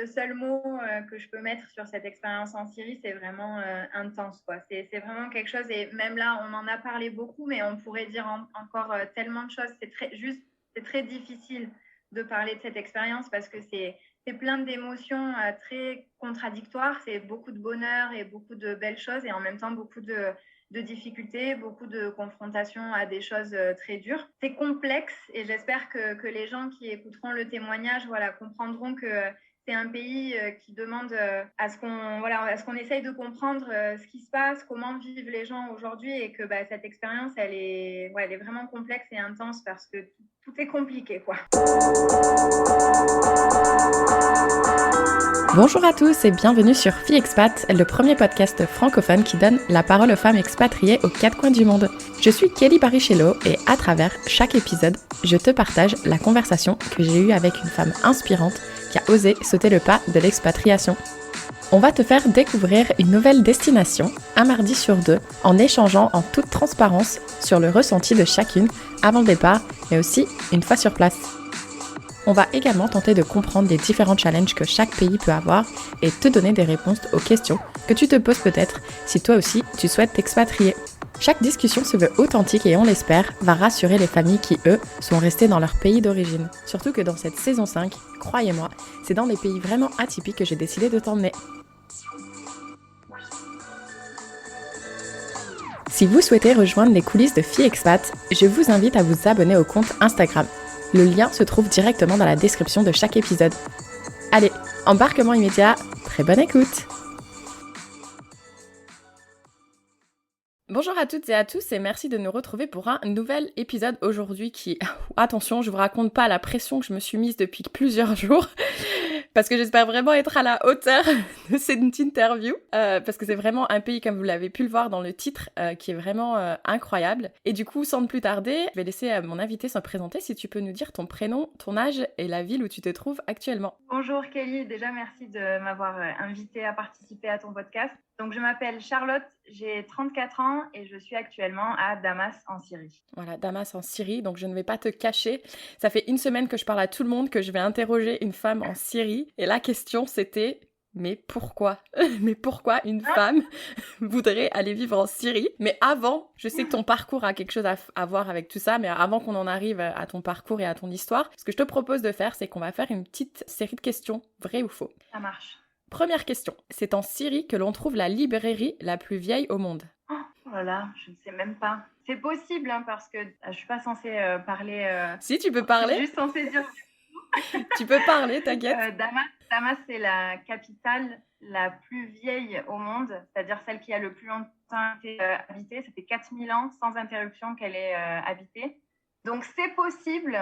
seul mot que je peux mettre sur cette expérience en Syrie, c'est vraiment intense, quoi. C'est vraiment quelque chose, et même là, on en a parlé beaucoup, mais on pourrait dire encore tellement de choses. C'est très difficile de parler de cette expérience parce que c'est plein d'émotions très contradictoires. C'est beaucoup de bonheur et beaucoup de belles choses, et en même temps beaucoup de difficultés, beaucoup de confrontations à des choses très dures. C'est complexe, et j'espère que les gens qui écouteront le témoignage, voilà, comprendront que c'est un pays qui demande à ce qu'on essaye de comprendre ce qui se passe, comment vivent les gens aujourd'hui, et que cette expérience, elle est vraiment complexe et intense parce que tout est compliqué, quoi. Bonjour à tous et bienvenue sur Fille Expat, le premier podcast francophone qui donne la parole aux femmes expatriées aux quatre coins du monde. Je suis Kelly Barichello et à travers chaque épisode, je te partage la conversation que j'ai eue avec une femme inspirante qui a osé sauter le pas de l'expatriation. On va te faire découvrir une nouvelle destination, un mardi sur deux, en échangeant en toute transparence sur le ressenti de chacune avant le départ, mais aussi une fois sur place. On va également tenter de comprendre les différents challenges que chaque pays peut avoir et te donner des réponses aux questions que tu te poses peut-être si toi aussi tu souhaites t'expatrier. Chaque discussion se veut authentique et on l'espère va rassurer les familles qui, eux, sont restées dans leur pays d'origine. Surtout que dans cette saison 5, croyez-moi, c'est dans des pays vraiment atypiques que j'ai décidé de t'emmener. Si vous souhaitez rejoindre les coulisses de Fille Expat, je vous invite à vous abonner au compte Instagram. Le lien se trouve directement dans la description de chaque épisode. Allez, embarquement immédiat, très bonne écoute! Bonjour à toutes et à tous et merci de nous retrouver pour un nouvel épisode aujourd'hui qui... Attention, je vous raconte pas la pression que je me suis mise depuis plusieurs jours parce que j'espère vraiment être à la hauteur de cette interview parce que c'est vraiment un pays, comme vous l'avez pu le voir dans le titre, qui est vraiment incroyable. Et du coup, sans plus tarder, je vais laisser mon invité se présenter. Si tu peux nous dire ton prénom, ton âge et la ville où tu te trouves actuellement. Bonjour Kelly, déjà merci de m'avoir invitée à participer à ton podcast. Donc je m'appelle Charlotte, j'ai 34 ans et je suis actuellement à Damas en Syrie. Voilà, Damas en Syrie, donc je ne vais pas te cacher. Ça fait une semaine que je parle à tout le monde que je vais interroger une femme en Syrie. Et la question c'était, mais pourquoi? Mais pourquoi une femme voudrait aller vivre en Syrie? Mais avant, je sais que ton parcours a quelque chose à voir avec tout ça, mais avant qu'on en arrive à ton parcours et à ton histoire, ce que je te propose de faire, c'est qu'on va faire une petite série de questions, vrai ou faux. Ça marche. Première question, c'est en Syrie que l'on trouve la librairie la plus vieille au monde. Oh là là, je ne sais même pas. C'est possible parce que je suis pas censée parler. Si, tu peux parler. Je suis juste censée dire. Tu peux parler, t'inquiète. Damas, c'est la capitale la plus vieille au monde, c'est-à-dire celle qui a le plus longtemps été habitée. Ça fait 4000 ans sans interruption qu'elle est habitée. Donc c'est possible.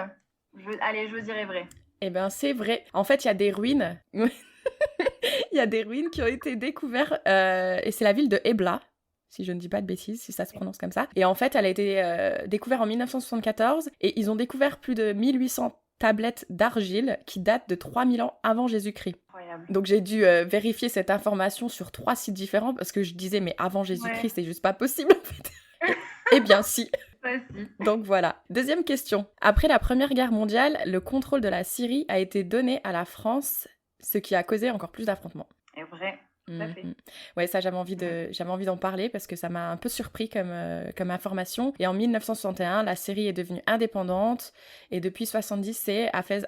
Je dirais vrai. Eh bien, c'est vrai. En fait, il y a des ruines. Il y a des ruines qui ont été découvertes et c'est la ville de Ebla, si je ne dis pas de bêtises, si ça se prononce comme ça. Et en fait, elle a été découverte en 1974 et ils ont découvert plus de 1800 tablettes d'argile qui datent de 3000 ans avant Jésus-Christ. Incroyable. Donc j'ai dû vérifier cette information sur 3 sites différents parce que je disais mais avant Jésus-Christ, c'est juste pas possible en fait. Eh bien si. Donc voilà. Deuxième question. Après la Première Guerre mondiale, le contrôle de la Syrie a été donné à la France, ce qui a causé encore plus d'affrontements. C'est vrai. Tout à fait. Ouais, ça j'avais envie d'en parler parce que ça m'a un peu surpris comme information. Et en 1961, la Syrie est devenue indépendante et depuis 1970, c'est Hafez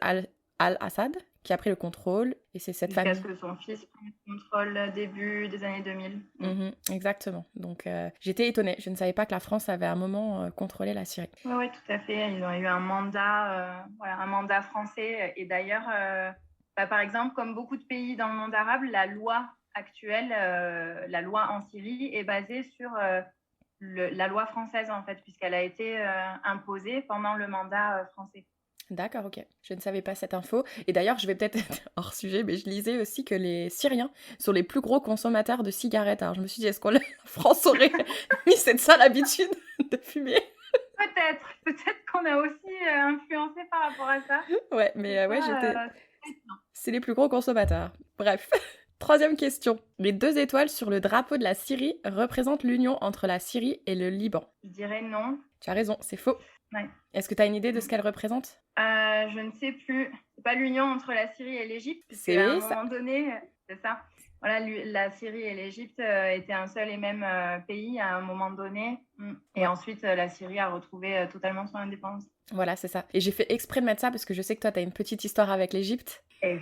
al-Assad qui a pris le contrôle et c'est cette famille. Jusqu'à ce que son fils prenne le contrôle début des années 2000. Exactement. Donc j'étais étonnée. Je ne savais pas que la France avait à un moment contrôlé la Syrie. Oui, tout à fait. Ils ont eu un mandat français. Et d'ailleurs, par exemple, comme beaucoup de pays dans le monde arabe, la loi actuelle, la loi en Syrie, est basée sur la loi française, en fait, puisqu'elle a été imposée pendant le mandat français. D'accord, ok. Je ne savais pas cette info. Et d'ailleurs, je vais peut-être être hors sujet, mais je lisais aussi que les Syriens sont les plus gros consommateurs de cigarettes. Alors je me suis dit, est-ce que la France aurait mis cette sale habitude de fumer? Peut-être qu'on a aussi influencé par rapport à ça. Ouais, mais c'est les plus gros consommateurs. Bref. Troisième question. Les 2 étoiles sur le drapeau de la Syrie représentent l'union entre la Syrie et le Liban. Je dirais non. Tu as raison, c'est faux. Ouais. Est-ce que tu as une idée de ce qu'elle représente? Je ne sais plus. C'est pas l'union entre la Syrie et l'Égypte, parce qu'à un C'est ça. moment donné, c'est ça. Voilà, la Syrie et l'Égypte étaient un seul et même pays à un moment donné. Et Ouais. ensuite, la Syrie a retrouvé totalement son indépendance. Voilà, c'est ça. Et j'ai fait exprès de mettre ça parce que je sais que toi, tu as une petite histoire avec l'Égypte. Et...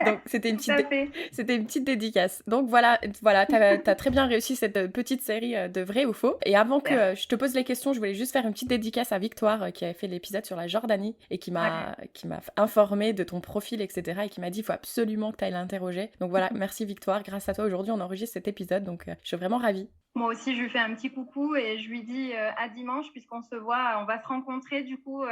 Donc, c'était Tout à fait. c'était une petite dédicace. Donc, voilà, t'as très bien réussi cette petite série de vrai ou faux. Et avant que Super. je te pose les questions, je voulais juste faire une petite dédicace à Victoire qui avait fait l'épisode sur la Jordanie et Ouais. qui m'a informé de ton profil, etc. et qui m'a dit, il faut absolument que tu ailles l'interroger. Donc, voilà, merci Victoire. Grâce à toi, aujourd'hui, on enregistre cet épisode. Donc, je suis vraiment ravie. Moi aussi, je lui fais un petit coucou et je lui dis à dimanche, puisqu'on se voit, on va se rencontrer du coup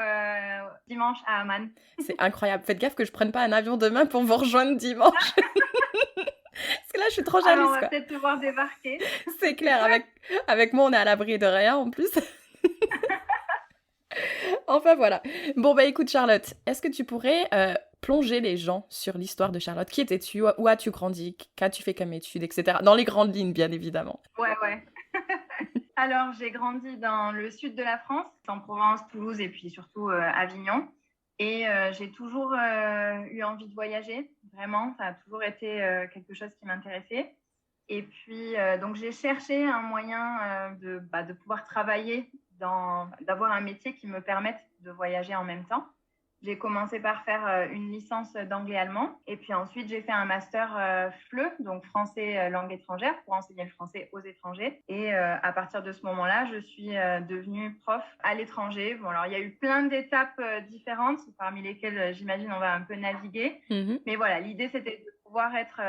dimanche à Amman. C'est incroyable. Faites gaffe que je prenne pas un avion demain pour vous rejoindre dimanche. Parce que là, je suis trop Alors, on jalouse, va quoi. peut-être te voir débarquer. C'est clair, avec moi, on est à l'abri de rien en plus. Enfin, voilà. Bon, bah écoute, Charlotte, est-ce que tu pourrais plonger les gens sur l'histoire de Charlotte? Qui étais-tu? Où as-tu grandi? Qu'as-tu fait comme études, etc. Dans les grandes lignes, bien évidemment. Ouais. Alors, j'ai grandi dans le sud de la France, en Provence, Toulouse et puis surtout Avignon. Et j'ai toujours eu envie de voyager, vraiment. Ça a toujours été quelque chose qui m'intéressait. Et puis, donc, j'ai cherché un moyen de pouvoir travailler, d'avoir un métier qui me permette de voyager en même temps. J'ai commencé par faire une licence d'anglais-allemand et puis ensuite j'ai fait un master FLE, donc français langue étrangère, pour enseigner le français aux étrangers. Et à partir de ce moment-là, je suis devenue prof à l'étranger. Bon, alors il y a eu plein d'étapes différentes, parmi lesquelles j'imagine on va un peu naviguer. Mais voilà, l'idée c'était de pouvoir être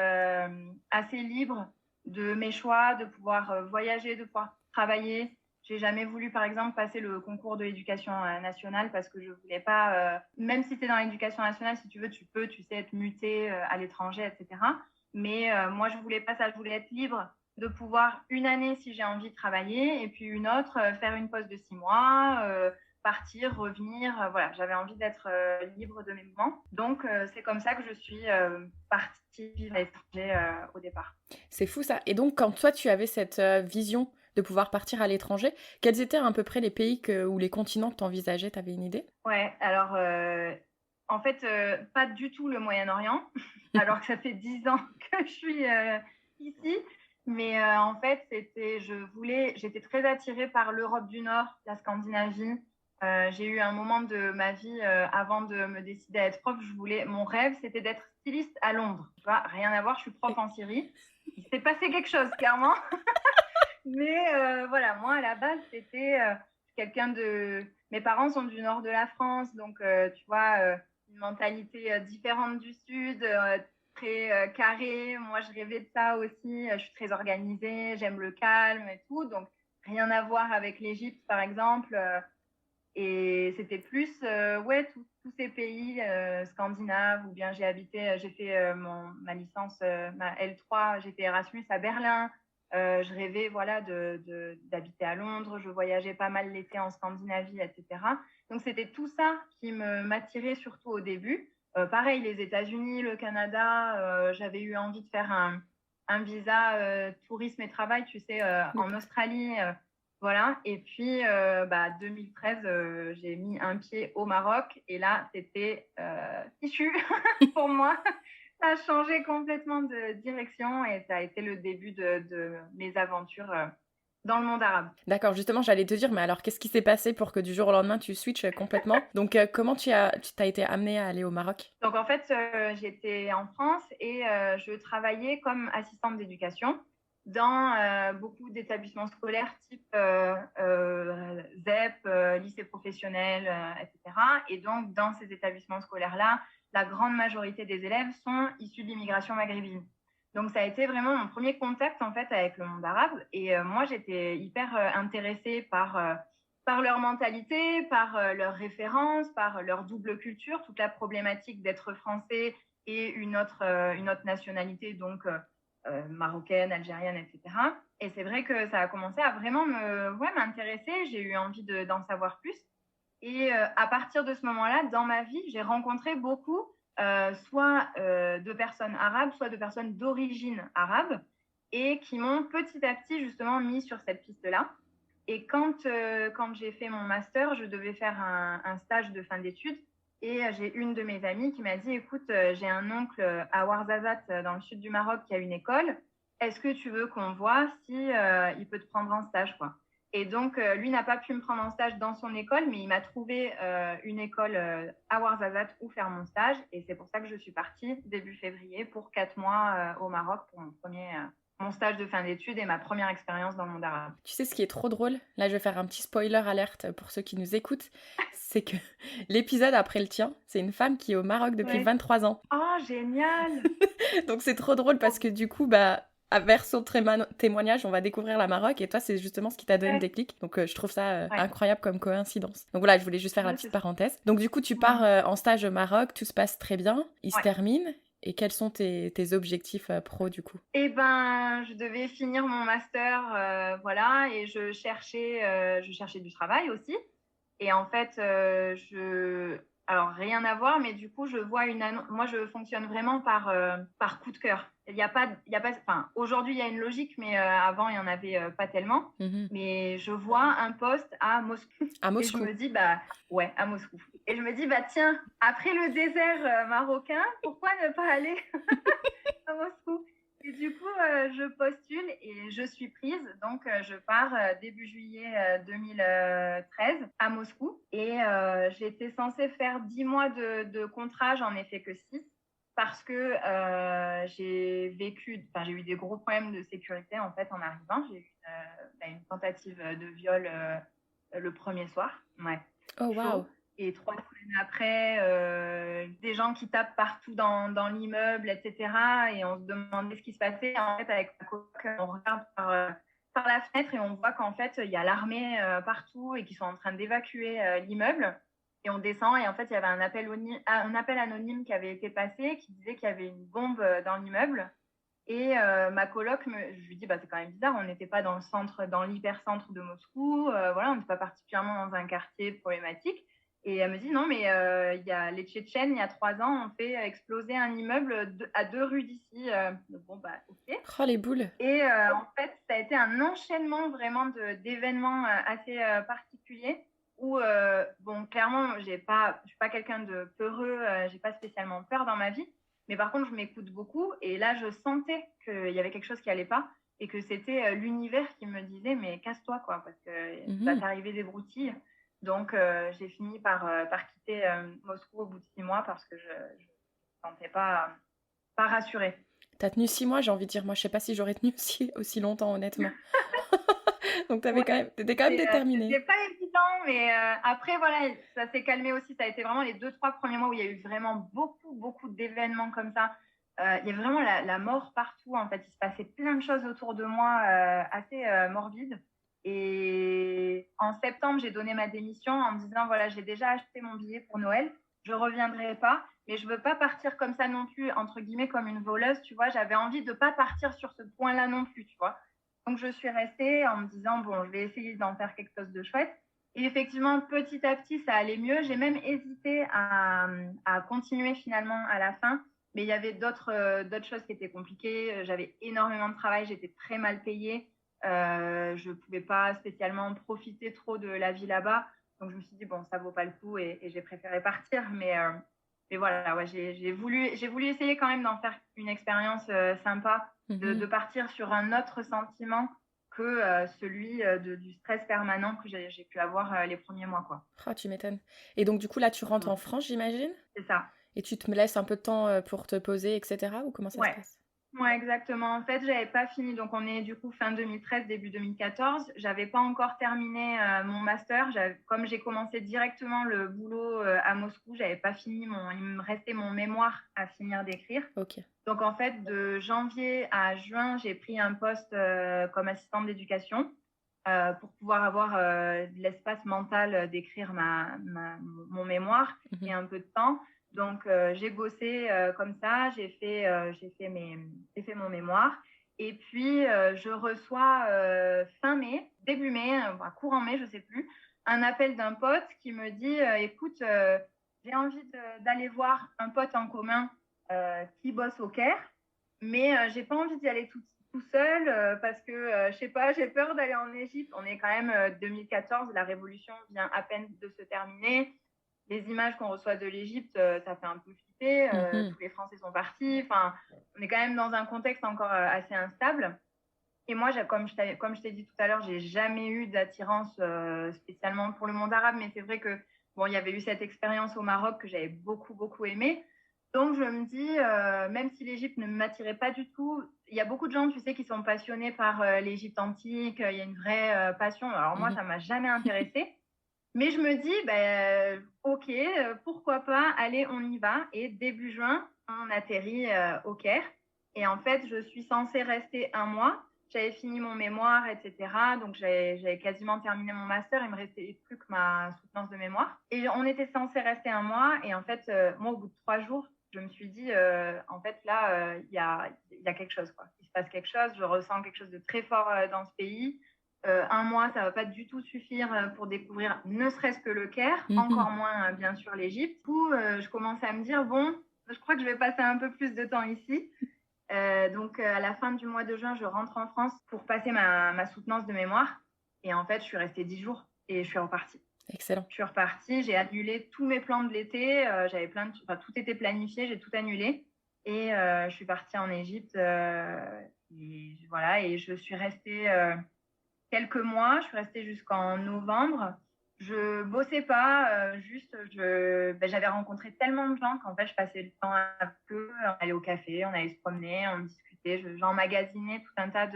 assez libre de mes choix, de pouvoir voyager, de pouvoir travailler. J'ai jamais voulu, par exemple, passer le concours de l'éducation nationale parce que je voulais pas, même si tu es dans l'éducation nationale, si tu veux, tu sais, être muté à l'étranger, etc. Mais moi, je voulais pas ça. Je voulais être libre de pouvoir une année, si j'ai envie de travailler, et puis une autre, faire une pause de 6 mois, partir, revenir. Voilà, j'avais envie d'être libre de mes mouvements. Donc, c'est comme ça que je suis partie vivre à l'étranger au départ. C'est fou ça. Et donc, quand toi, tu avais cette vision de pouvoir partir à l'étranger, quels étaient à peu près les pays ou les continents que tu envisageais? Tu avais une idée? Ouais, alors en fait, pas du tout le Moyen-Orient, alors que ça fait 10 ans que je suis ici. Mais en fait, j'étais très attirée par l'Europe du Nord, la Scandinavie. J'ai eu un moment de ma vie, avant de me décider à être prof, mon rêve, c'était d'être styliste à Londres. Tu vois, rien à voir, je suis prof en Syrie. Il s'est passé quelque chose, clairement. Mais voilà, moi, à la base, c'était quelqu'un de... Mes parents sont du nord de la France, donc tu vois, une mentalité différente du sud, très carrée. Moi, je rêvais de ça aussi. Je suis très organisée, j'aime le calme et tout. Donc, rien à voir avec l'Égypte, par exemple. Et c'était plus, ouais, tous ces pays scandinaves, ou bien j'ai fait ma licence, ma L3, j'ai fait Erasmus à Berlin. Je rêvais, voilà, d'habiter à Londres. Je voyageais pas mal l'été en Scandinavie, etc. Donc, c'était tout ça qui m'attirait surtout au début. Pareil, les États-Unis, le Canada, j'avais eu envie de faire un visa tourisme et travail, tu sais, en Australie. Voilà, et puis 2013, j'ai mis un pied au Maroc et là, c'était fichu pour moi. Ça a changé complètement de direction et ça a été le début de mes aventures dans le monde arabe. D'accord, justement, j'allais te dire, mais alors qu'est-ce qui s'est passé pour que du jour au lendemain tu switches complètement? Donc, comment tu t'as été amenée à aller au Maroc? Donc en fait, j'étais en France et je travaillais comme assistante d'éducation dans beaucoup d'établissements scolaires type ZEP, lycée professionnel, etc. Et donc, dans ces établissements scolaires-là, la grande majorité des élèves sont issus de l'immigration maghrébine. Donc, ça a été vraiment mon premier contact, en fait, avec le monde arabe. Et moi, j'étais hyper intéressée par leur mentalité, par leurs références, par leur double culture, toute la problématique d'être français et une autre nationalité, donc marocaine, algérienne, etc. Et c'est vrai que ça a commencé à vraiment m'intéresser. J'ai eu envie d'en savoir plus. Et à partir de ce moment-là, dans ma vie, j'ai rencontré beaucoup, soit de personnes arabes, soit de personnes d'origine arabe, et qui m'ont petit à petit justement mis sur cette piste-là. Et quand j'ai fait mon master, je devais faire un stage de fin d'études. Et j'ai une de mes amies qui m'a dit, écoute, j'ai un oncle à Ouarzazate, dans le sud du Maroc, qui a une école. Est-ce que tu veux qu'on voit si il peut te prendre en stage, quoi. Et donc, lui n'a pas pu me prendre en stage dans son école, mais il m'a trouvé une école à Ouarzazate où faire mon stage. Et c'est pour ça que je suis partie début février pour 4 mois au Maroc pour mon stage de fin d'études et ma première expérience dans le monde arabe. Tu sais ce qui est trop drôle? Là, je vais faire un petit spoiler alerte pour ceux qui nous écoutent. C'est que l'épisode après le tien, c'est une femme qui est au Maroc depuis 23 ans. Oh, génial! Donc c'est trop drôle parce que du coup, vers son témoignage, on va découvrir la Maroc et toi, c'est justement ce qui t'a donné le déclic. Donc je trouve ça incroyable comme coïncidence. Donc voilà, je voulais juste faire la petite parenthèse. Donc du coup, tu pars en stage au Maroc, tout se passe très bien, il se termine. Et quels sont tes objectifs pro du coup? Eh ben, je devais finir mon master, voilà, et je cherchais du travail aussi. Et en fait, alors rien à voir, mais du coup, je vois une annonce. Moi, je fonctionne vraiment par coup de cœur. Enfin, aujourd'hui, il y a une logique, mais avant, il y en avait pas tellement. Mais je vois un poste à Moscou. À Moscou. Et je me dis, ouais, à Moscou. Et je me dis, tiens, après le désert marocain, pourquoi ne pas aller à Moscou? Et du coup, je postule et je suis prise. Donc, je pars début juillet 2013 à Moscou. Et j'étais censée faire 10 mois de contrat. J'en ai fait que 6 parce que j'ai eu des gros problèmes de sécurité en fait en arrivant. J'ai eu une tentative de viol le premier soir. Ouais. Oh, waouh! Et 3 semaines après, des gens qui tapent partout dans l'immeuble, etc. Et on se demandait ce qui se passait. En fait, avec ma coloc, on regarde par la fenêtre et on voit qu'en fait, il y a l'armée partout et qu'ils sont en train d'évacuer l'immeuble. Et on descend et en fait, il y avait un appel anonyme qui avait été passé qui disait qu'il y avait une bombe dans l'immeuble. Et ma coloc, je lui dis, c'est quand même bizarre, on n'était pas dans l'hypercentre de Moscou, voilà, on n'est pas particulièrement dans un quartier problématique. Et elle me dit, non, mais il y a les Tchétchènes, il y a 3 ans, ont fait exploser un immeuble à 2 rues d'ici. Ok. Oh, les boules! Et en fait, ça a été un enchaînement vraiment d'événements assez particuliers où, clairement, je suis pas quelqu'un de peureux, j'ai pas spécialement peur dans ma vie. Mais par contre, je m'écoute beaucoup. Et là, je sentais qu'il y avait quelque chose qui allait pas et que c'était l'univers qui me disait, mais casse-toi, quoi, parce que va t'arriver des broutilles. Donc, j'ai fini par quitter Moscou au bout de 6 mois parce que je ne me sentais pas rassurée. T'as tenu 6 mois, j'ai envie de dire. Moi, je sais pas si j'aurais tenu aussi longtemps, honnêtement. Donc, t'étais quand même déterminée. C'était pas évident, mais après, voilà, ça s'est calmé aussi. Ça a été vraiment les 2-3 premiers mois où il y a eu vraiment beaucoup d'événements comme ça. Il y a vraiment la mort partout. En fait, il se passait plein de choses autour de moi assez morbides. Et en septembre, j'ai donné ma démission en me disant, voilà, j'ai déjà acheté mon billet pour Noël. Je reviendrai pas, mais je veux pas partir comme ça non plus, entre guillemets, comme une voleuse, tu vois. J'avais envie de pas partir sur ce point-là non plus, tu vois. Donc, je suis restée en me disant, bon, je vais essayer d'en faire quelque chose de chouette. Et effectivement, petit à petit, ça allait mieux. J'ai même hésité à continuer finalement à la fin. Mais il y avait d'autres choses qui étaient compliquées. J'avais énormément de travail, j'étais très mal payée. Je ne pouvais pas spécialement profiter trop de la vie là-bas. Donc, je me suis dit, bon, ça ne vaut pas le coup et j'ai préféré partir. Mais voilà, ouais, j'ai voulu essayer quand même d'en faire une expérience sympa, de partir sur un autre sentiment que celui du stress permanent que j'ai pu avoir les premiers mois, quoi. Oh, tu m'étonnes. Et donc, du coup, là, tu rentres en France, j'imagine? C'est ça. Et tu te laisses un peu de temps pour te poser, etc. Ou comment ça se passe? Ouais, exactement. En fait, j'avais pas fini. Donc, on est du coup fin 2013, début 2014. J'avais pas encore terminé mon master. Comme j'ai commencé directement le boulot à Moscou, j'avais pas fini il me restait mon mémoire à finir d'écrire. Ok. Donc, en fait, de janvier à juin, j'ai pris un poste comme assistante d'éducation pour pouvoir avoir de l'espace mental d'écrire mon mémoire et un peu de temps. Donc, j'ai bossé comme ça, j'ai fait mon mémoire. Et puis, je reçois début mai, courant mai, je ne sais plus, un appel d'un pote qui me dit écoute, j'ai envie d'aller voir un pote en commun qui bosse au Caire, mais je n'ai pas envie d'y aller tout seul parce que, je sais pas, j'ai peur d'aller en Égypte. On est quand même 2014, la révolution vient à peine de se terminer. Les images qu'on reçoit de l'Égypte, ça fait un peu flipper. Tous les Français sont partis. Enfin, on est quand même dans un contexte encore assez instable. Et moi, comme je t'ai dit tout à l'heure, j'ai jamais eu d'attirance spécialement pour le monde arabe, mais c'est vrai que bon, il y avait eu cette expérience au Maroc que j'avais beaucoup, beaucoup aimée. Donc, je me dis, même si l'Égypte ne m'attirait pas du tout, il y a beaucoup de gens, tu sais, qui sont passionnés par l'Égypte antique. Il y a une vraie passion. Alors moi, ça m'a jamais intéressée. Mais je me dis, ben, ok, pourquoi pas, allez, on y va. Et début juin, on atterrit au Caire. Et en fait, je suis censée rester un mois. J'avais fini mon mémoire, etc. Donc, j'avais quasiment terminé mon master. Il me restait plus que ma soutenance de mémoire. Et on était censé rester un mois. Et en fait, moi, au bout de 3 jours, je me suis dit, en fait, là, il y a quelque chose, quoi. Il se passe quelque chose. Je ressens quelque chose de très fort dans ce pays. Un mois, ça va pas du tout suffire pour découvrir ne serait-ce que le Caire, encore moins bien sûr l'Égypte. Du coup, je commence à me dire, bon, je crois que je vais passer un peu plus de temps ici. Donc, à la fin du mois de juin, je rentre en France pour passer ma soutenance de mémoire. Et en fait, je suis restée 10 jours et je suis repartie. Excellent. Je suis repartie, j'ai annulé tous mes plans de l'été. J'avais tout était planifié, j'ai tout annulé. Et je suis partie en Égypte. Et voilà, et je suis restée quelques mois. Je suis restée jusqu'en novembre. Je bossais pas, j'avais rencontré tellement de gens qu'en fait, je passais le temps un peu. On allait au café, on allait se promener, on discutait. J'emmagasinais tout un tas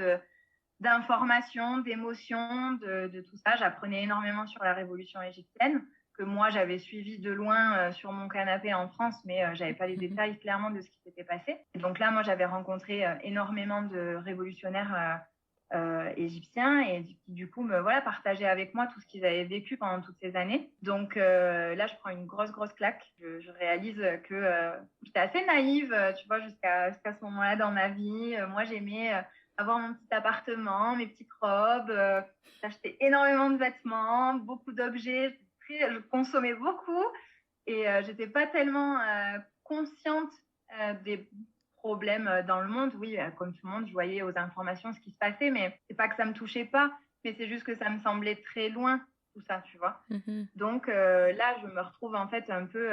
d'informations, d'émotions, de tout ça. J'apprenais énormément sur la révolution égyptienne, que moi, j'avais suivi de loin sur mon canapé en France, mais j'avais pas les détails clairement de ce qui s'était passé. Et donc là, moi, j'avais rencontré énormément de révolutionnaires égyptiens et qui du coup me partageaient avec moi tout ce qu'ils avaient vécu pendant toutes ces années. Donc là, je prends une grosse claque. Je réalise que j'étais assez naïve, tu vois, jusqu'à ce moment-là dans ma vie. Moi, j'aimais avoir mon petit appartement, mes petites robes. J'achetais énormément de vêtements, beaucoup d'objets. Je consommais beaucoup et j'étais pas tellement consciente des problèmes dans le monde. Oui, comme tout le monde, je voyais aux informations ce qui se passait, mais c'est pas que ça me touchait pas, mais c'est juste que ça me semblait très loin, tout ça, tu vois. Donc là, je me retrouve en fait un peu,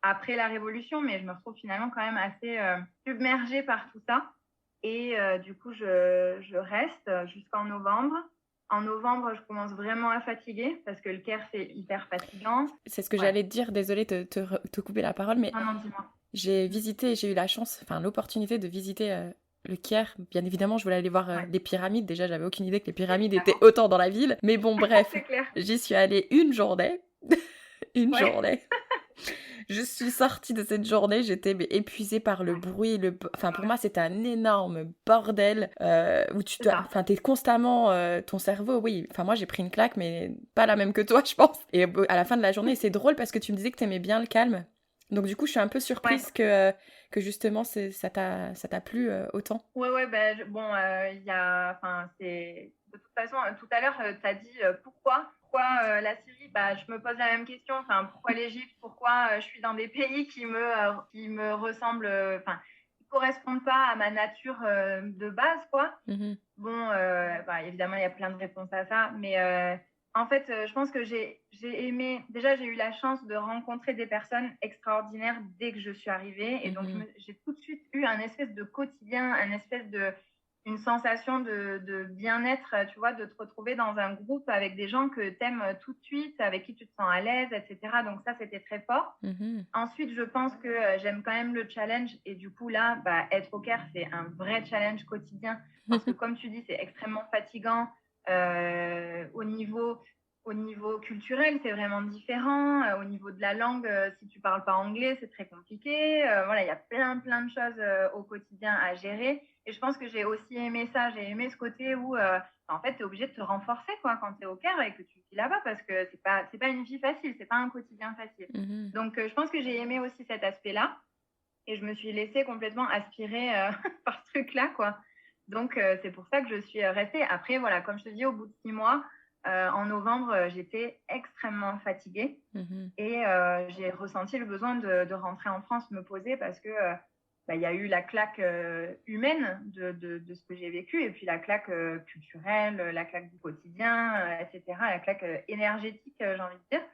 après la Révolution, mais je me retrouve finalement quand même assez submergée par tout ça. Et du coup, je reste jusqu'en novembre. En novembre, je commence vraiment à fatiguer parce que le Caire, c'est hyper fatigant. C'est ce que j'allais te dire, désolée de te couper la parole, mais non, dis-moi. J'ai eu la chance, enfin l'opportunité de visiter le Caire. Bien évidemment, je voulais aller voir les pyramides. Déjà, j'avais aucune idée que les pyramides étaient autant dans la ville. Mais bon, bref, j'y suis allée une journée. Une journée. Je suis sortie de cette journée, j'étais épuisée par le bruit. Enfin, pour moi, c'était un énorme bordel où t'es constamment ton cerveau. Oui, enfin, moi, j'ai pris une claque, mais pas la même que toi, je pense. Et à la fin de la journée, c'est drôle parce que tu me disais que t'aimais bien le calme. Donc, du coup, je suis un peu surprise que justement, ça t'a plu autant. Ouais, il y a. Enfin, c'est. De toute façon, tout à l'heure, tu as dit pourquoi la Syrie. Je me pose la même question. Enfin, pourquoi l'Égypte? Pourquoi je suis dans des pays qui me ressemblent, qui correspondent pas à ma nature de base, quoi. Bon, évidemment, il y a plein de réponses à ça, mais en fait, je pense que j'ai aimé. Déjà, j'ai eu la chance de rencontrer des personnes extraordinaires dès que je suis arrivée, et donc j'ai tout de suite eu un espèce de quotidien, une sensation de bien-être, tu vois, de te retrouver dans un groupe avec des gens que tu aimes tout de suite, avec qui tu te sens à l'aise, etc. Donc ça, c'était très fort. Ensuite, je pense que j'aime quand même le challenge, et du coup, là, être au Caire, c'est un vrai challenge quotidien, parce que comme tu dis, c'est extrêmement fatigant. Au niveau culturel, c'est vraiment différent. Au niveau de la langue, si tu parles pas anglais, c'est très compliqué. Il y a plein de choses au quotidien à gérer. Et je pense que j'ai aussi aimé ça. J'ai aimé ce côté où, en fait, tu es obligé de te renforcer quand tu es au Caire et que tu vis là-bas, parce que c'est pas une vie facile, c'est pas un quotidien facile. Donc, je pense que j'ai aimé aussi cet aspect-là. Et je me suis laissée complètement aspirer par ce truc-là, quoi. Donc, c'est pour ça que je suis restée. Après, voilà, comme je te dis, au bout de 6 mois, en novembre, j'étais extrêmement fatiguée et j'ai ressenti le besoin de rentrer en France, me poser parce que il y a eu la claque humaine de ce que j'ai vécu, et puis la claque culturelle, la claque du quotidien, etc., la claque énergétique, j'ai envie de dire.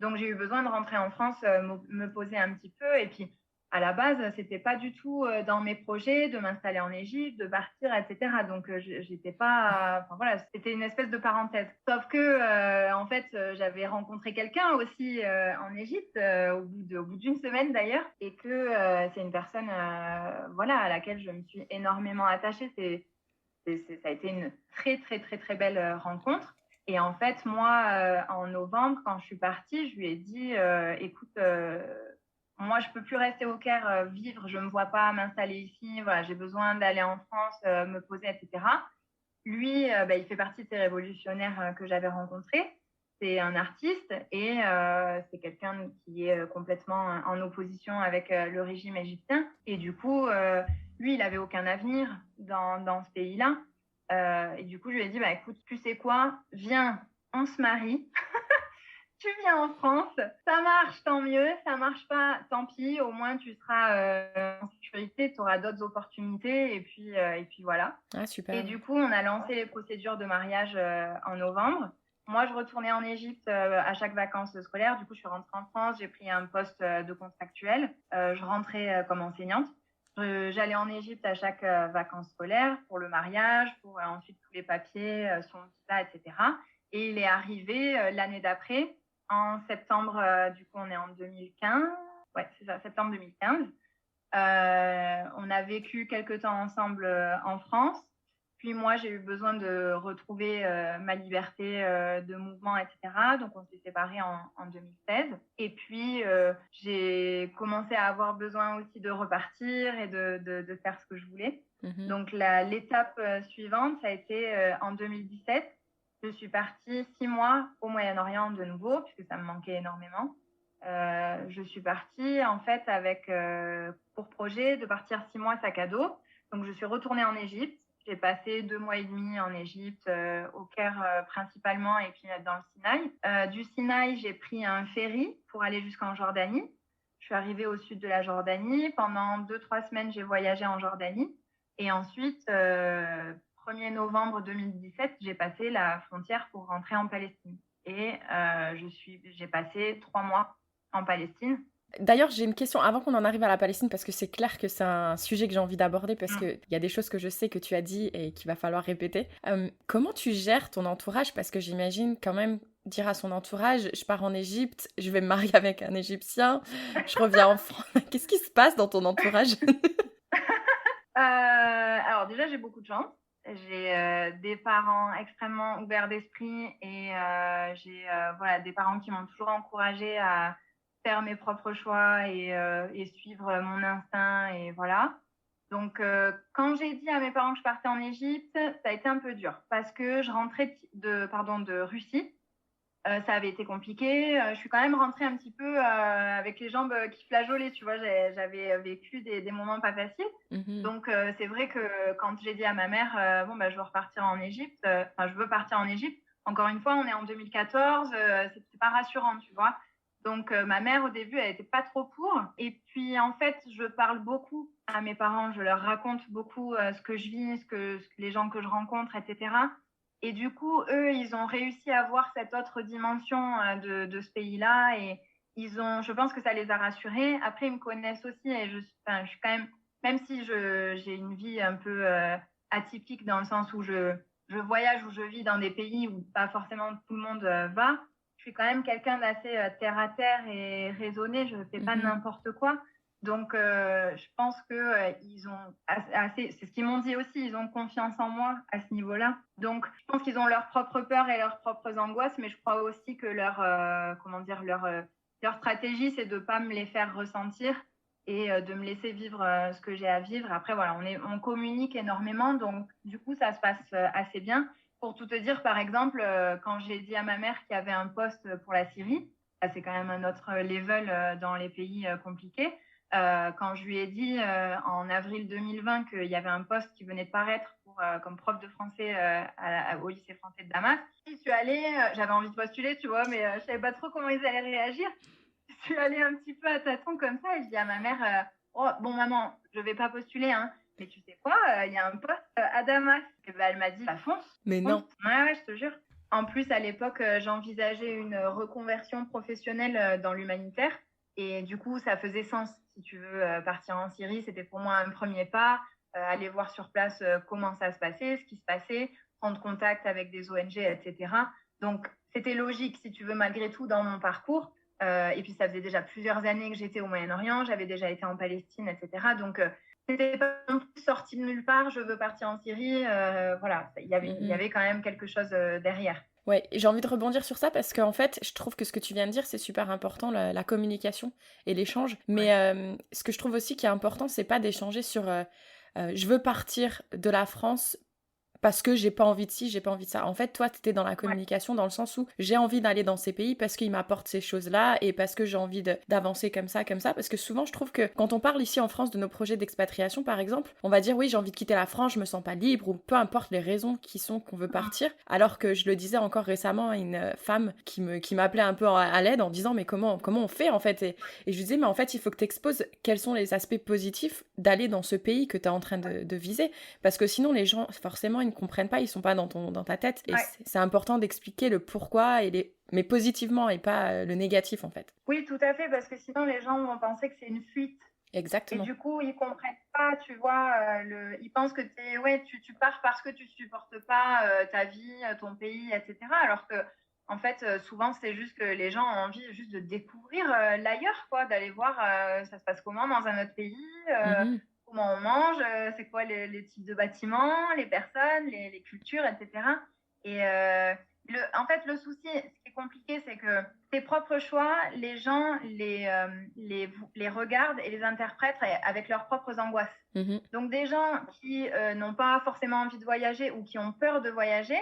Donc, j'ai eu besoin de rentrer en France, me poser un petit peu. Et puis, à la base, c'était pas du tout dans mes projets de m'installer en Égypte, de partir, etc. Donc, j'étais pas. Enfin, voilà, c'était une espèce de parenthèse. Sauf que, en fait, j'avais rencontré quelqu'un aussi en Égypte, au bout d'une semaine d'ailleurs, et que c'est une personne, voilà, à laquelle je me suis énormément attachée. Ça a été une très, très, très, très belle rencontre. Et en fait, moi, en novembre, quand je suis partie, je lui ai dit, écoute, moi, je peux plus rester au Caire vivre, je me vois pas m'installer ici, voilà, j'ai besoin d'aller en France, me poser, etc. Lui, il fait partie de ces révolutionnaires que j'avais rencontrés. C'est un artiste et c'est quelqu'un qui est complètement en opposition avec le régime égyptien. Et du coup, lui, il n'avait aucun avenir dans ce pays-là. Et du coup, je lui ai dit, écoute, tu sais quoi, viens, on se marie. Tu viens en France, ça marche, tant mieux, ça marche pas, tant pis, au moins tu seras en sécurité, tu auras d'autres opportunités, et puis voilà. Ah, super. Et du coup, on a lancé les procédures de mariage en novembre. Moi, je retournais en Égypte à chaque vacances scolaires. Du coup, je suis rentrée en France, j'ai pris un poste de contractuel. Je rentrais comme enseignante. J'allais en Égypte à chaque vacances scolaires pour le mariage, pour ensuite tous les papiers, son visa, etc. Et il est arrivé l'année d'après, en septembre, du coup, on est en 2015. Ouais, c'est ça, septembre 2015. On a vécu quelques temps ensemble en France. Puis moi, j'ai eu besoin de retrouver ma liberté de mouvement, etc. Donc, on s'est séparés en 2016. Et puis, j'ai commencé à avoir besoin aussi de repartir et de faire ce que je voulais. Donc, l'étape suivante, ça a été en 2017. Je suis partie 6 mois au Moyen-Orient de nouveau, puisque ça me manquait énormément. Je suis partie en fait avec pour projet de partir 6 mois sac à dos. Donc je suis retournée en Égypte. J'ai passé 2 mois et demi en Égypte, au Caire principalement, et puis dans le Sinaï. Du Sinaï, j'ai pris un ferry pour aller jusqu'en Jordanie. Je suis arrivée au sud de la Jordanie. Pendant 2-3 semaines, j'ai voyagé en Jordanie. Et ensuite, 1er novembre 2017, j'ai passé la frontière pour rentrer en Palestine. Et j'ai passé 3 mois en Palestine. D'ailleurs, j'ai une question avant qu'on en arrive à la Palestine, parce que c'est clair que c'est un sujet que j'ai envie d'aborder, parce qu'il y a des choses que je sais que tu as dit et qu'il va falloir répéter. Comment tu gères ton entourage? Parce que j'imagine quand même dire à son entourage, je pars en Égypte, je vais me marier avec un Égyptien, je reviens en France. Qu'est-ce qui se passe dans ton entourage? Alors déjà, j'ai beaucoup de chance. J'ai des parents extrêmement ouverts d'esprit et j'ai voilà, des parents qui m'ont toujours encouragée à faire mes propres choix et suivre mon instinct, et voilà. Donc, quand j'ai dit à mes parents que je partais en Égypte, ça a été un peu dur parce que je rentrais de Russie. Ça avait été compliqué. Je suis quand même rentrée un petit peu avec les jambes qui flageolaient, tu vois. J'avais vécu des moments pas faciles. Donc, c'est vrai que quand j'ai dit à ma mère, je veux repartir en Égypte, je veux partir en Égypte, encore une fois, on est en 2014, c'est pas rassurant, tu vois. Donc, ma mère, au début, elle était pas trop pour. Et puis, en fait, je parle beaucoup à mes parents, je leur raconte beaucoup ce que je vis, les gens que je rencontre, etc. Et du coup, eux, ils ont réussi à voir cette autre dimension de ce pays-là, et je pense que ça les a rassurés. Après, ils me connaissent aussi, et je suis quand même si j'ai une vie un peu atypique dans le sens où je voyage, où je vis dans des pays où pas forcément tout le monde va, je suis quand même quelqu'un d'assez terre à terre et raisonné, je ne fais pas n'importe quoi. Donc, je pense que ils ont c'est ce qu'ils m'ont dit aussi, ils ont confiance en moi à ce niveau-là. Donc, je pense qu'ils ont leurs propres peurs et leurs propres angoisses, mais je crois aussi que leur stratégie, c'est de ne pas me les faire ressentir et de me laisser vivre ce que j'ai à vivre. Après, voilà, on communique énormément, donc du coup, ça se passe assez bien. Pour tout te dire, par exemple, quand j'ai dit à ma mère qu'il y avait un poste pour la Syrie, ça c'est quand même un autre level dans les pays compliqués. Quand je lui ai dit en avril 2020 qu'il y avait un poste qui venait de paraître comme prof de français au lycée français de Damas, je suis allée, j'avais envie de postuler, tu vois, mais je savais pas trop comment ils allaient réagir. Je suis allée un petit peu à tâtons comme ça, et je dis à ma mère, oh, bon, maman, je vais pas postuler, hein, mais tu sais quoi, il y a un poste à Damas. Et ben, elle m'a dit, bah, fonce, Mais fonce. non. Ouais, je te jure. En plus, à l'époque, j'envisageais une reconversion professionnelle dans l'humanitaire. Et du coup, ça faisait sens, si tu veux, partir en Syrie. C'était pour moi un premier pas, aller voir sur place comment ça se passait, ce qui se passait, prendre contact avec des ONG, etc. Donc, c'était logique, si tu veux, malgré tout, dans mon parcours. Et puis, ça faisait déjà plusieurs années que j'étais au Moyen-Orient, j'avais déjà été en Palestine, etc. Donc, c'était pas non plus sorti de nulle part, je veux partir en Syrie. Voilà, il y avait quand même quelque chose derrière. Ouais, et j'ai envie de rebondir sur ça parce qu'en fait, je trouve que ce que tu viens de dire, c'est super important, la communication et l'échange. Mais Ouais. ce que je trouve aussi qui est important, c'est pas d'échanger sur je veux partir de la France parce que j'ai pas envie de ci, j'ai pas envie de ça. En fait, toi, t'étais dans la Ouais. communication dans le sens où j'ai envie d'aller dans ces pays parce qu'ils m'apportent ces choses-là et parce que j'ai envie d'avancer comme ça, comme ça. Parce que souvent, je trouve que quand on parle ici en France de nos projets d'expatriation, par exemple, on va dire oui, j'ai envie de quitter la France, je me sens pas libre ou peu importe les raisons qui sont qu'on veut partir. Alors que je le disais encore récemment à une femme qui m'appelait un peu à l'aide en disant mais comment on fait en fait et je lui disais mais en fait, il faut que tu exposes quels sont les aspects positifs d'aller dans ce pays que tu es en train de viser. Parce que sinon, les gens, forcément, ils ne comprennent pas, ils sont pas dans ta tête. Et Ouais. c'est important d'expliquer le pourquoi, mais positivement et pas le négatif, en fait. Oui, tout à fait, parce que sinon les gens vont penser que c'est une fuite. Et Exactement. du coup, ils comprennent pas, tu vois, ils pensent que ouais, tu pars parce que tu supportes pas ta vie, ton pays, etc. Alors que, en fait, souvent, c'est juste que les gens ont envie juste de découvrir l'ailleurs, quoi, d'aller voir ça se passe comment dans un autre pays, Mhm. comment on mange, c'est quoi les types de bâtiments, les personnes, les cultures, etc. Et en fait, le souci, ce qui est compliqué, c'est que tes propres choix, les gens les regardent et les interprètent avec leurs propres angoisses. Mhm. Donc, des gens qui n'ont pas forcément envie de voyager ou qui ont peur de voyager,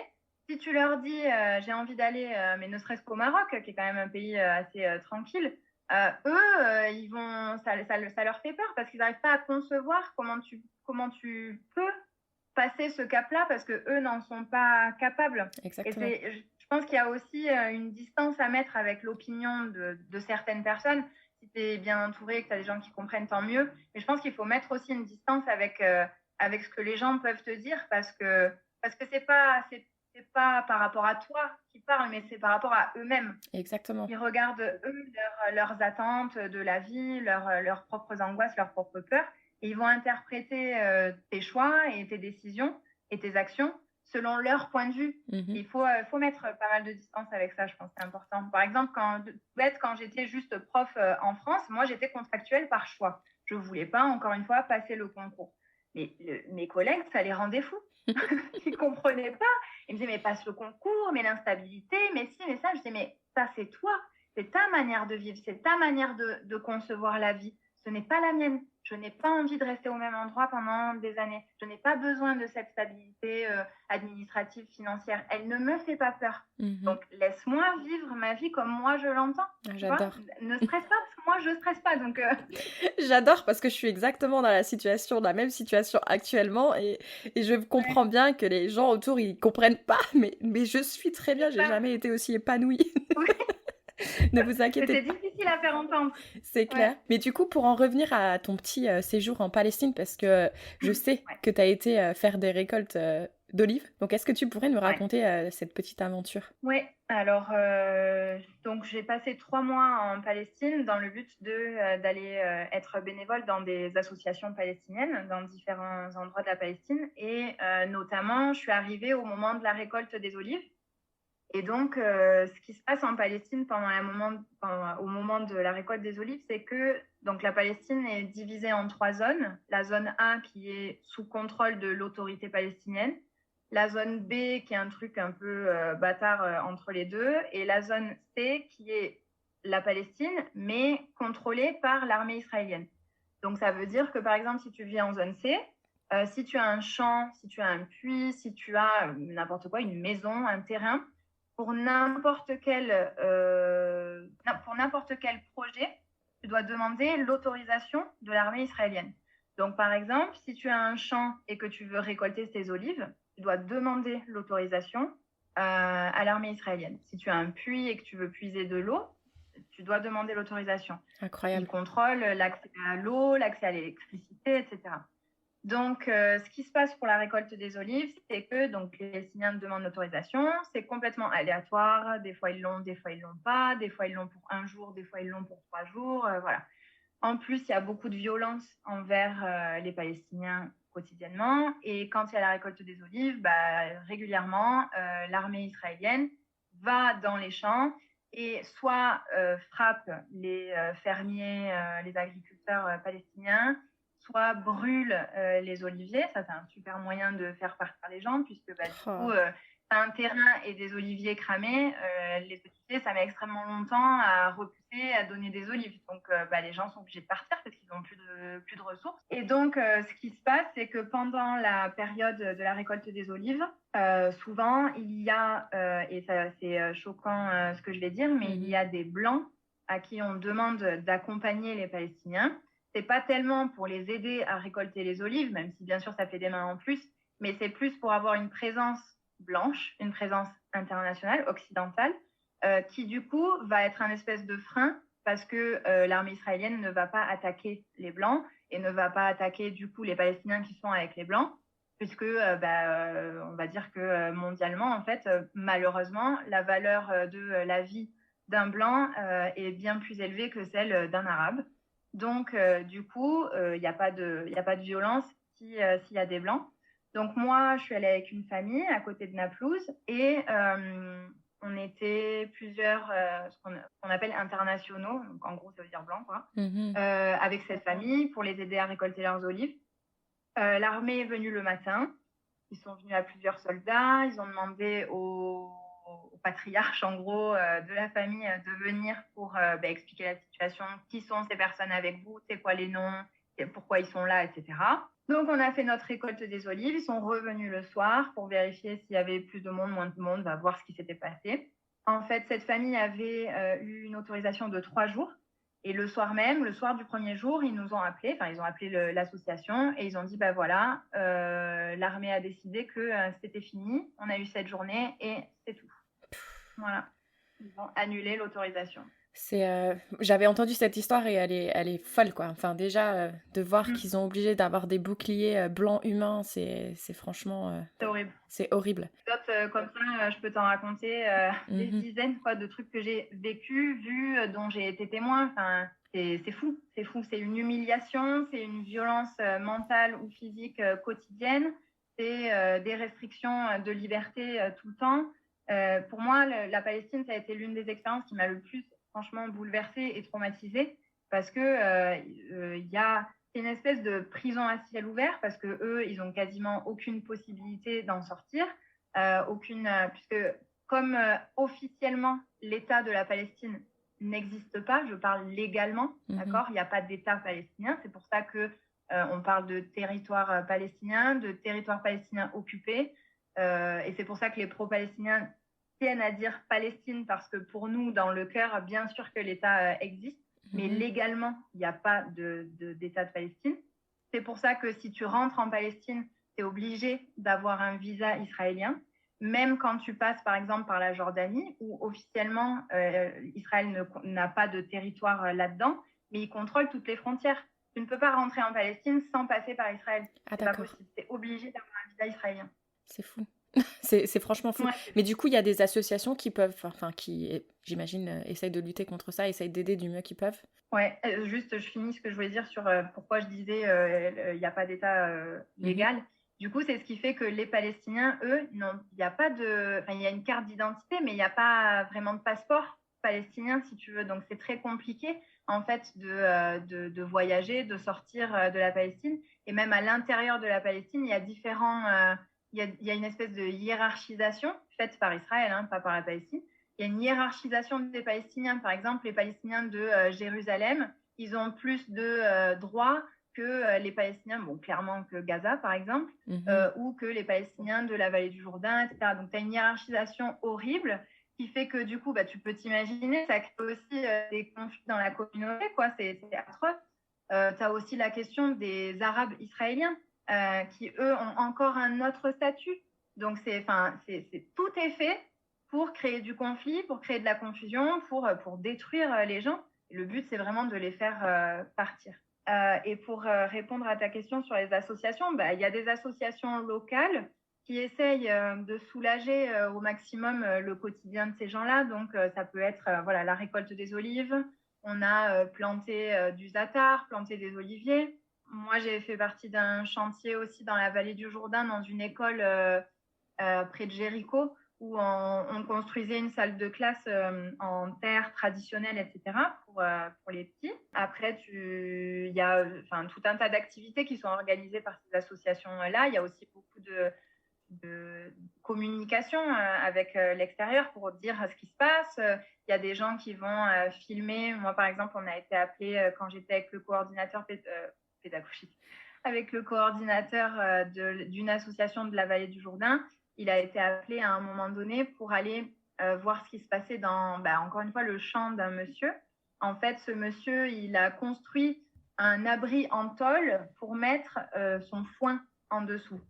si tu leur dis j'ai envie d'aller, mais ne serait-ce qu'au Maroc, qui est quand même un pays assez tranquille, eux, ça leur fait peur parce qu'ils n'arrivent pas à concevoir comment tu peux passer ce cap-là parce que eux n'en sont pas capables. Et Exactement. je pense qu'il y a aussi une distance à mettre avec l'opinion de certaines personnes. Si tu es bien entouré, que tu as des gens qui comprennent, tant mieux. Mais je pense qu'il faut mettre aussi une distance avec ce que les gens peuvent te dire parce que c'est pas par rapport à toi qu'ils parlent, mais c'est par rapport à eux-mêmes. Exactement. Ils regardent, eux, leurs attentes de la vie, leurs propres angoisses, leurs propres peurs, et ils vont interpréter tes choix et tes décisions et tes actions selon leur point de vue. Mhm. Il faut mettre pas mal de distance avec ça, je pense, c'est important. Par exemple, quand j'étais juste prof en France, moi, j'étais contractuelle par choix. Je ne voulais pas, encore une fois, passer le concours. Mais mes collègues, ça les rendait fous. Ils ne comprenaient pas. Ils me disaient, mais passe le concours, mais l'instabilité, mais si, mais ça. Je disais, mais ça, c'est toi. C'est ta manière de vivre, c'est ta manière de concevoir la vie. Ce n'est pas la mienne. Je n'ai pas envie de rester au même endroit pendant des années. Je n'ai pas besoin de cette stabilité administrative, financière. Elle ne me fait pas peur. Mhm. Donc, laisse-moi vivre ma vie comme moi je l'entends. Ah, Tu vois, j'adore. ne stresse pas parce que moi, je ne stresse pas. Donc, J'adore parce que je suis exactement dans la même situation actuellement et je comprends ouais, bien que les gens autour ils comprennent pas, mais je suis très bien, c'est j'ai ça. jamais été aussi épanouie. Oui, Ne vous inquiétez c'était pas. difficile à faire entendre. C'est Ouais. clair. Mais du coup, pour en revenir à ton petit séjour en Palestine, parce que je sais Ouais. que tu as été faire des récoltes d'olives, donc est-ce que tu pourrais nous Ouais. raconter cette petite aventure? Oui, alors donc j'ai passé 3 mois en Palestine dans le but d'aller être bénévole dans des associations palestiniennes dans différents endroits de la Palestine et notamment je suis arrivée au moment de la récolte des olives et donc ce qui se passe en Palestine au moment de la récolte des olives, c'est que donc la Palestine est divisée en 3 zones. La zone A qui est sous contrôle de l'autorité palestinienne, la zone B qui est un truc un peu bâtard entre les deux, et la zone C qui est la Palestine, mais contrôlée par l'armée israélienne. Donc ça veut dire que par exemple, si tu vis en zone C, si tu as un champ, si tu as un puits, si tu as n'importe quoi, une maison, un terrain, pour pour n'importe quel projet, tu dois demander l'autorisation de l'armée israélienne. Donc par exemple, si tu as un champ et que tu veux récolter tes olives, tu dois demander l'autorisation à l'armée israélienne. Si tu as un puits et que tu veux puiser de l'eau, tu dois demander l'autorisation. Incroyable. Ils contrôlent l'accès à l'eau, l'accès à l'électricité, etc. Donc, ce qui se passe pour la récolte des olives, c'est que donc, les Palestiniens demandent l'autorisation. C'est complètement aléatoire. Des fois, ils l'ont, des fois, ils l'ont pas. Des fois, ils l'ont pour 1 jour, des fois, ils l'ont pour 3 jours. Voilà. En plus, il y a beaucoup de violence envers les Palestiniens quotidiennement. Et quand il y a la récolte des olives, régulièrement, l'armée israélienne va dans les champs et soit frappe les fermiers, les agriculteurs palestiniens, soit brûle les oliviers. Ça, c'est un super moyen de faire partir les gens, puisque du coup, un terrain et des oliviers cramés, les oliviers, ça met extrêmement longtemps à repousser, à donner des olives. Donc, les gens sont obligés de partir parce qu'ils n'ont plus de ressources. Et donc, ce qui se passe, c'est que pendant la période de la récolte des olives, souvent, il y a, et ça, c'est choquant ce que je vais dire, mais il y a des Blancs à qui on demande d'accompagner les Palestiniens. C'est pas tellement pour les aider à récolter les olives, même si bien sûr ça fait des mains en plus, mais c'est plus pour avoir une présence blanche, une présence internationale, occidentale, qui du coup va être un espèce de frein parce que l'armée israélienne ne va pas attaquer les Blancs et ne va pas attaquer du coup les Palestiniens qui sont avec les Blancs, puisque on va dire que mondialement, en fait, malheureusement, la valeur de la vie d'un Blanc est bien plus élevée que celle d'un Arabe. Donc, du coup, il n'y a pas de violence s'il y a des Blancs. Donc, moi, je suis allée avec une famille à côté de Naplouse et on était plusieurs, ce qu'on appelle internationaux, donc en gros, ça veut dire blanc, quoi, avec cette famille pour les aider à récolter leurs olives. L'armée est venue le matin. Ils sont venus à plusieurs soldats. Ils ont demandé au patriarche, en gros, de la famille de venir pour expliquer la situation. Qui sont ces personnes avec vous? C'est quoi les noms? Pourquoi ils sont là, etc. Donc, on a fait notre récolte des olives. Ils sont revenus le soir pour vérifier s'il y avait plus de monde, moins de monde, voir ce qui s'était passé. En fait, cette famille avait eu une autorisation de 3 jours. Et le soir même, le soir du premier jour, ils nous ont appelés, ils ont appelé l'association et ils ont dit, voilà, l'armée a décidé que c'était fini, on a eu cette journée et c'est tout. Voilà, ils ont annulé l'autorisation. J'avais entendu cette histoire et elle est folle, quoi. Enfin, déjà, de voir qu'ils ont obligé d'avoir des boucliers blancs humains, c'est franchement... c'est horrible. C'est horrible. Comme ça, je peux t'en raconter des dizaines de trucs que j'ai vécus, vus, dont j'ai été témoin. Enfin, c'est fou. C'est une humiliation, c'est une violence mentale ou physique quotidienne. C'est des restrictions de liberté tout le temps. Pour moi, la Palestine, ça a été l'une des expériences qui m'a le plus, franchement, bouleversée et traumatisée parce que y a une espèce de prison à ciel ouvert parce que eux, ils ont quasiment aucune possibilité d'en sortir, puisque comme officiellement l'État de la Palestine n'existe pas, je parle légalement, d'accord, il n'y a pas d'État palestinien, c'est pour ça que on parle de territoire palestinien, de territoire palestinien occupé, et c'est pour ça que les pro-palestiniens tiennent à dire Palestine parce que pour nous, dans le cœur, bien sûr que l'État existe. Mais légalement, il n'y a pas d'État de Palestine. C'est pour ça que si tu rentres en Palestine, tu es obligé d'avoir un visa israélien, même quand tu passes par exemple par la Jordanie, où officiellement Israël n'a pas de territoire là-dedans, mais il contrôle toutes les frontières. Tu ne peux pas rentrer en Palestine sans passer par Israël. C'est pas possible. Tu es obligé d'avoir un visa israélien. C'est fou. C'est franchement fou. Ouais. Mais du coup, il y a des associations qui peuvent, qui, j'imagine, essayent de lutter contre ça, essayent d'aider du mieux qu'ils peuvent. Ouais, juste, je finis ce que je voulais dire sur pourquoi je disais il n'y a pas d'État légal. Du coup, c'est ce qui fait que les Palestiniens, eux, il n'y a pas de... Enfin, il y a une carte d'identité, mais il n'y a pas vraiment de passeport palestinien, si tu veux. Donc, c'est très compliqué, en fait, de voyager, de sortir de la Palestine. Et même à l'intérieur de la Palestine, il y a différents... il y a une espèce de hiérarchisation faite par Israël, pas par la Palestine. Il y a une hiérarchisation des Palestiniens. Par exemple, les Palestiniens de Jérusalem, ils ont plus de droits que les Palestiniens, clairement que Gaza, par exemple, ou que les Palestiniens de la vallée du Jourdain, etc. Donc, tu as une hiérarchisation horrible qui fait que, du coup, tu peux t'imaginer, ça crée aussi des conflits dans la communauté, quoi. C'est atroce. Tu as aussi la question des Arabes israéliens qui, eux, ont encore un autre statut. Donc, tout est fait pour créer du conflit, pour créer de la confusion, pour détruire les gens. Et le but, c'est vraiment de les faire partir. Et pour répondre à ta question sur les associations, il y a des associations locales qui essayent de soulager au maximum le quotidien de ces gens-là. Donc, ça peut être la récolte des olives. On a planté du zatar, planté des oliviers. Moi, j'ai fait partie d'un chantier aussi dans la vallée du Jourdain, dans une école près de Jéricho, où on construisait une salle de classe en terre traditionnelle, etc., pour les petits. Après, il y a tout un tas d'activités qui sont organisées par ces associations-là. Il y a aussi beaucoup de communication avec l'extérieur pour dire ce qui se passe. Il y a des gens qui vont filmer. Moi, par exemple, on a été appelé quand j'étais avec le coordinateur pédagogique, avec le coordinateur d'une association de la vallée du Jourdain. Il a été appelé à un moment donné pour aller voir ce qui se passait dans, encore une fois, le champ d'un monsieur. En fait, ce monsieur, il a construit un abri en tôle pour mettre son foin en dessous.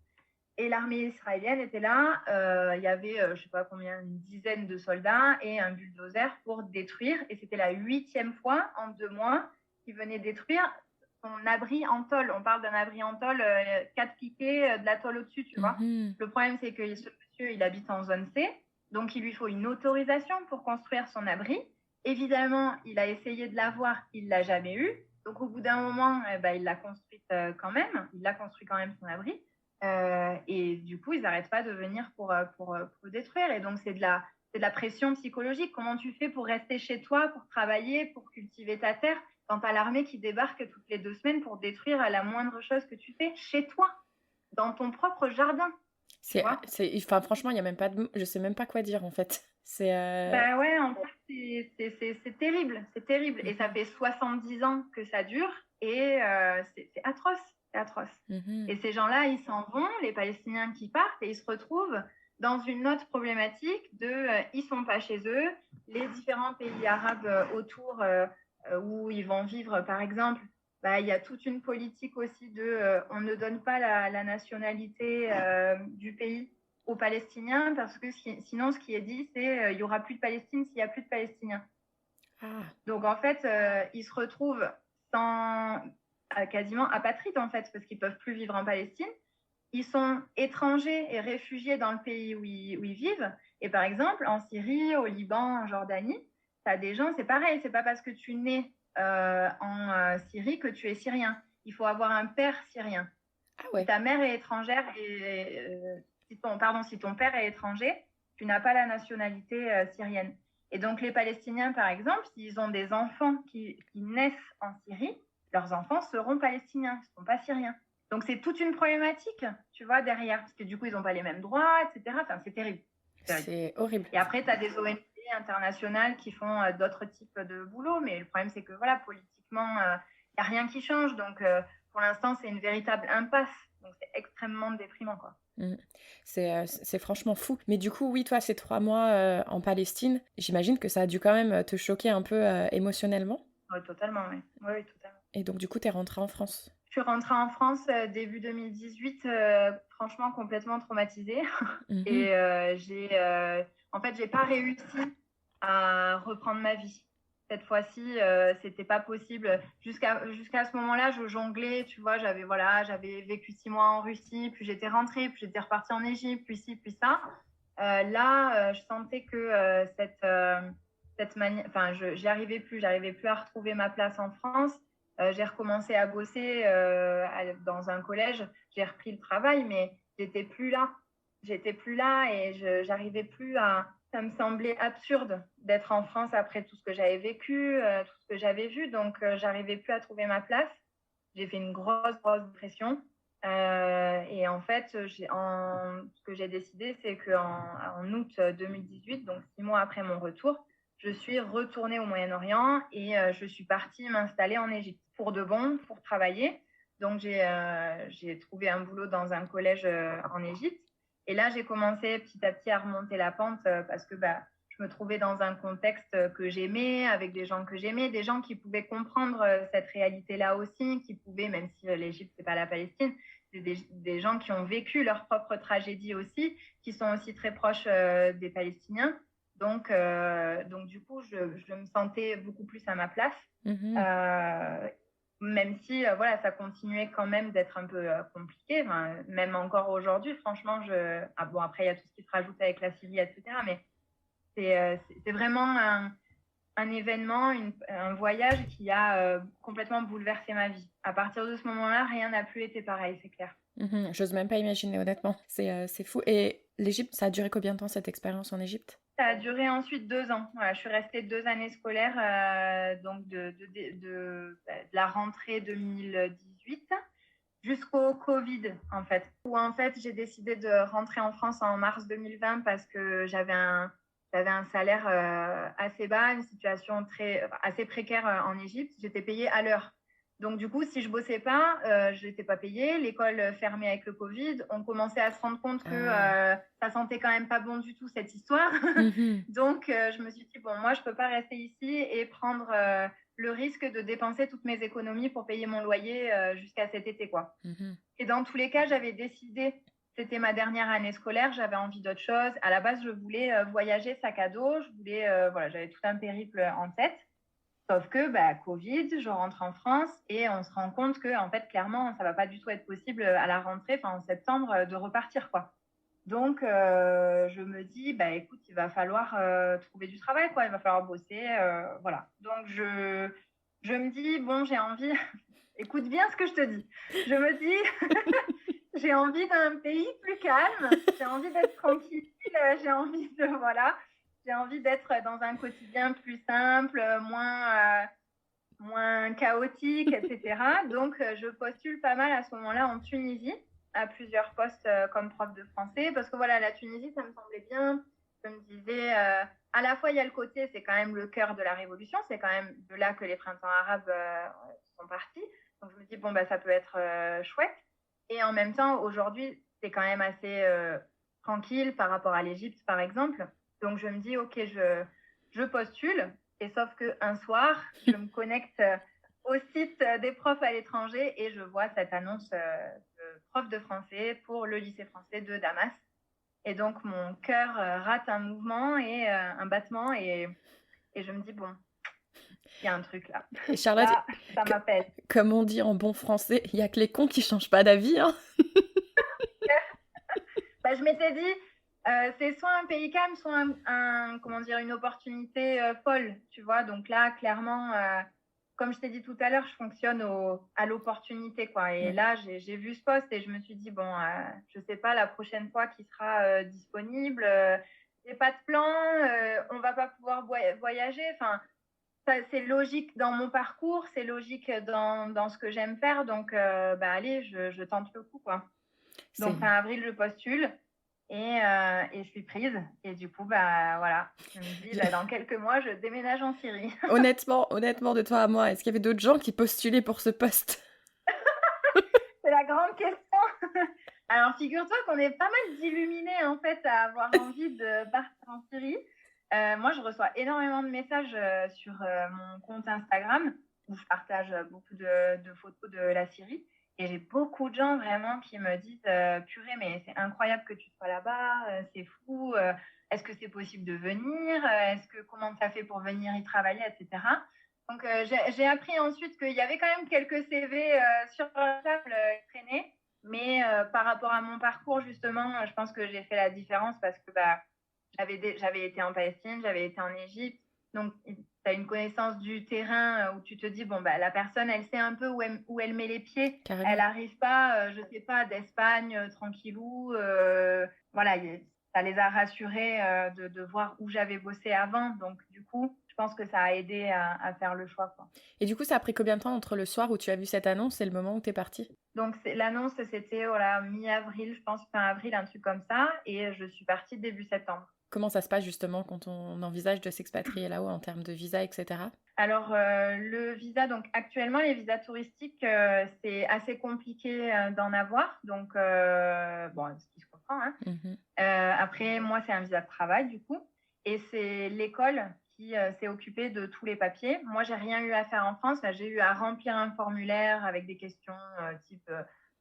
Et l'armée israélienne était là. Il y avait, je ne sais pas combien, une dizaine de soldats et un bulldozer pour détruire. Et c'était la 8e fois en 2 mois qu'ils venaient détruire son abri en tôle. On parle d'un abri en tôle, 4 piquets, de la tôle au-dessus, tu vois. Le problème, c'est que ce monsieur, il habite en zone C. Donc, il lui faut une autorisation pour construire son abri. Évidemment, il a essayé de l'avoir. Il ne l'a jamais eu. Donc, au bout d'un moment, il l'a construite quand même. Il a construit quand même son abri. Et du coup, ils n'arrêtent pas de venir pour le détruire. Et donc, c'est de la pression psychologique. Comment tu fais pour rester chez toi, pour travailler, pour cultiver ta terre, quand tu as l'armée qui débarque toutes les 2 semaines pour détruire la moindre chose que tu fais chez toi, dans ton propre jardin. Franchement, il y a même pas je sais même pas quoi dire en fait. Ouais, en fait, c'est terrible, c'est terrible. Et ça fait 70 ans que ça dure et c'est atroce. C'est atroce. Et ces gens-là, ils s'en vont, les Palestiniens qui partent, et ils se retrouvent dans une autre problématique ils sont pas chez eux. Les différents pays arabes autour où ils vont vivre, par exemple, il y a toute une politique aussi on ne donne pas la nationalité du pays aux Palestiniens parce que sinon, ce qui est dit, c'est il n'y aura plus de Palestine s'il n'y a plus de Palestiniens. Donc, en fait, ils se retrouvent quasiment apatrides, en fait, parce qu'ils ne peuvent plus vivre en Palestine. Ils sont étrangers et réfugiés dans le pays où ils vivent. Et par exemple, en Syrie, au Liban, en Jordanie, tu as des gens, c'est pareil, c'est pas parce que tu nais en Syrie que tu es syrien. Il faut avoir un père syrien. Si ta mère est étrangère si ton père est étranger, tu n'as pas la nationalité syrienne. Et donc, les Palestiniens, par exemple, s'ils ont des enfants qui naissent en Syrie, leurs enfants seront palestiniens, ils ne seront pas syriens. Donc, c'est toute une problématique, tu vois, derrière. Parce que du coup, ils n'ont pas les mêmes droits, etc. Enfin, c'est terrible. C'est horrible. Et après, tu as des ONG internationales qui font d'autres types de boulot. Mais le problème, c'est que, politiquement, il n'y a rien qui change. Donc, pour l'instant, c'est une véritable impasse. Donc, c'est extrêmement déprimant, quoi. C'est franchement fou. Mais du coup, oui, toi, ces 3 mois en Palestine, j'imagine que ça a dû quand même te choquer un peu émotionnellement. Oui, totalement, oui. Oui, totalement. Et donc, du coup, tu es rentrée en France? Je suis rentrée en France début 2018, franchement complètement traumatisée. Et en fait, j'ai pas réussi à reprendre ma vie. Cette fois-ci, c'était pas possible. Jusqu'à ce moment-là, je jonglais, tu vois, j'avais vécu 6 mois en Russie, puis j'étais rentrée, puis j'étais repartie en Égypte, puis ci, puis ça. Là, je sentais que cette manière, j'arrivais plus à retrouver ma place en France. J'ai recommencé à bosser dans un collège. J'ai repris le travail, mais j'étais plus là. Et j'arrivais plus à. Ça me semblait absurde d'être en France après tout ce que j'avais vécu, tout ce que j'avais vu. Donc, j'arrivais plus à trouver ma place. J'ai fait une grosse dépression. Et en fait, ce que j'ai décidé, c'est qu'en août 2018, donc 6 mois après mon retour, je suis retournée au Moyen-Orient et je suis partie m'installer en Égypte pour de bon, pour travailler. Donc, j'ai trouvé un boulot dans un collège en Égypte. Et là, j'ai commencé petit à petit à remonter la pente parce que je me trouvais dans un contexte que j'aimais, avec des gens que j'aimais, des gens qui pouvaient comprendre cette réalité-là aussi, qui pouvaient, même si l'Égypte, c'est pas la Palestine, c'est des gens qui ont vécu leur propre tragédie aussi, qui sont aussi très proches des Palestiniens. Donc du coup, je me sentais beaucoup plus à ma place. Mhm. Euh, Même si voilà, ça continuait quand même d'être un peu compliqué. Enfin, même encore aujourd'hui, franchement, bon, après, il y a tout ce qui se rajoute avec la Syrie, etc. Mais c'est vraiment un événement, un voyage qui a complètement bouleversé ma vie. À partir de ce moment-là, rien n'a plus été pareil, c'est clair. Mhm. J'ose même pas imaginer, honnêtement. C'est fou. Et l'Égypte, ça a duré combien de temps cette expérience en Égypte? Ça a duré ensuite 2 ans. Voilà, je suis restée 2 années scolaires, donc de la rentrée 2018 jusqu'au Covid, en fait. Où en fait, j'ai décidé de rentrer en France en mars 2020 parce que j'avais un salaire assez bas, une situation assez précaire en Égypte. J'étais payée à l'heure. Donc, du coup, si je bossais pas, je n'étais pas payée. L'école fermée avec le Covid. On commençait à se rendre compte que Ah. ça sentait quand même pas bon du tout, cette histoire. Mhm. Donc, je me suis dit, bon, moi, je peux pas rester ici et prendre le risque de dépenser toutes mes économies pour payer mon loyer jusqu'à cet été, quoi. Mhm. Et dans tous les cas, j'avais décidé, c'était ma dernière année scolaire, j'avais envie d'autre chose. À la base, je voulais voyager sac à dos, voilà, j'avais tout un périple en tête. Sauf que, Covid, je rentre en France et on se rend compte que, en fait, clairement, ça va pas du tout être possible à la rentrée, enfin, en septembre, de repartir, quoi. Donc, je me dis, écoute, il va falloir trouver du travail, quoi. Il va falloir bosser, voilà. Donc, je me dis, bon, j'ai envie, écoute bien ce que je te dis. Je me dis, j'ai envie d'un pays plus calme, j'ai envie d'être tranquille, voilà, j'ai envie d'être dans un quotidien plus simple, moins chaotique, etc. Donc, je postule pas mal à ce moment-là en Tunisie, à plusieurs postes comme prof de français, parce que voilà, la Tunisie, ça me semblait bien. Je me disais, à la fois, il y a le côté, c'est quand même le cœur de la révolution, c'est quand même de là que les printemps arabes sont partis. Donc, je me dis, bon, ça peut être chouette. Et en même temps, aujourd'hui, c'est quand même assez tranquille par rapport à l'Égypte, par exemple. Donc, je me dis, OK, je postule. Et sauf qu'un soir, je me connecte au site des profs à l'étranger et je vois cette annonce de prof de français pour le lycée français de Damas. Et donc, mon cœur rate un mouvement et un battement et je me dis, bon, il y a un truc là. Et Charlotte, Là, ça que- m'appelle. comme on dit en bon français, il y a que les cons qui changent pas d'avis, hein. Je m'étais dit, c'est soit un pays calme, soit comment dire, une opportunité folle, tu vois. Donc là, clairement, comme je t'ai dit tout à l'heure, je fonctionne à l'opportunité, quoi. Et Ouais. là, j'ai vu ce poste et je me suis dit, bon, je sais pas la prochaine fois qui sera disponible. J'ai pas de plan, on va pas pouvoir voyager. Enfin, c'est logique dans mon parcours, c'est logique dans ce que j'aime faire. Donc, allez, je tente le coup, quoi. Donc, C'est fin avril, je postule et je suis prise. Et du coup, voilà, je me dis, dans quelques mois, je déménage en Syrie. honnêtement, de toi à moi, est-ce qu'il y avait d'autres gens qui postulaient pour ce poste? C'est la grande question. Alors, figure-toi qu'on est pas mal d'illuminés, en fait, à avoir envie de partir en Syrie. Moi, je reçois énormément de messages sur mon compte Instagram où je partage beaucoup de photos de la Syrie. Et j'ai beaucoup de gens vraiment qui me disent purée, mais c'est incroyable que tu sois là-bas, c'est fou. Est-ce que c'est possible de venir? Comment tu as fait pour venir y travailler, etc. Donc, j'ai appris ensuite qu'il y avait quand même quelques CV sur la table traînés. Mais par rapport à mon parcours, justement, je pense que j'ai fait la différence parce que j'avais été en Palestine, j'avais été en Égypte. Donc, tu as une connaissance du terrain où tu te dis, bon, la personne, elle sait un peu où elle met les pieds. Elle Carrément. n'arrive pas, je ne sais pas, d'Espagne, tranquillou. Voilà, ça les a rassurés de voir où j'avais bossé avant. Donc, du coup, je pense que ça a aidé à faire le choix, quoi. Et du coup, ça a pris combien de temps entre le soir où tu as vu cette annonce et le moment où t'es partie? Donc, l'annonce, c'était voilà, mi-avril, je pense, fin avril, un truc comme ça. Et je suis partie début septembre. Comment ça se passe justement quand on envisage de s'expatrier là-haut en termes de visa, etc. Alors, le visa, donc actuellement, les visas touristiques, c'est assez compliqué d'en avoir. Donc, bon, ce qui se comprend, hein. Mhm. Après, moi, c'est un visa de travail, du coup. Et c'est l'école qui s'est occupée de tous les papiers. Moi, j'ai rien eu à faire en France. Là, j'ai eu à remplir un formulaire avec des questions type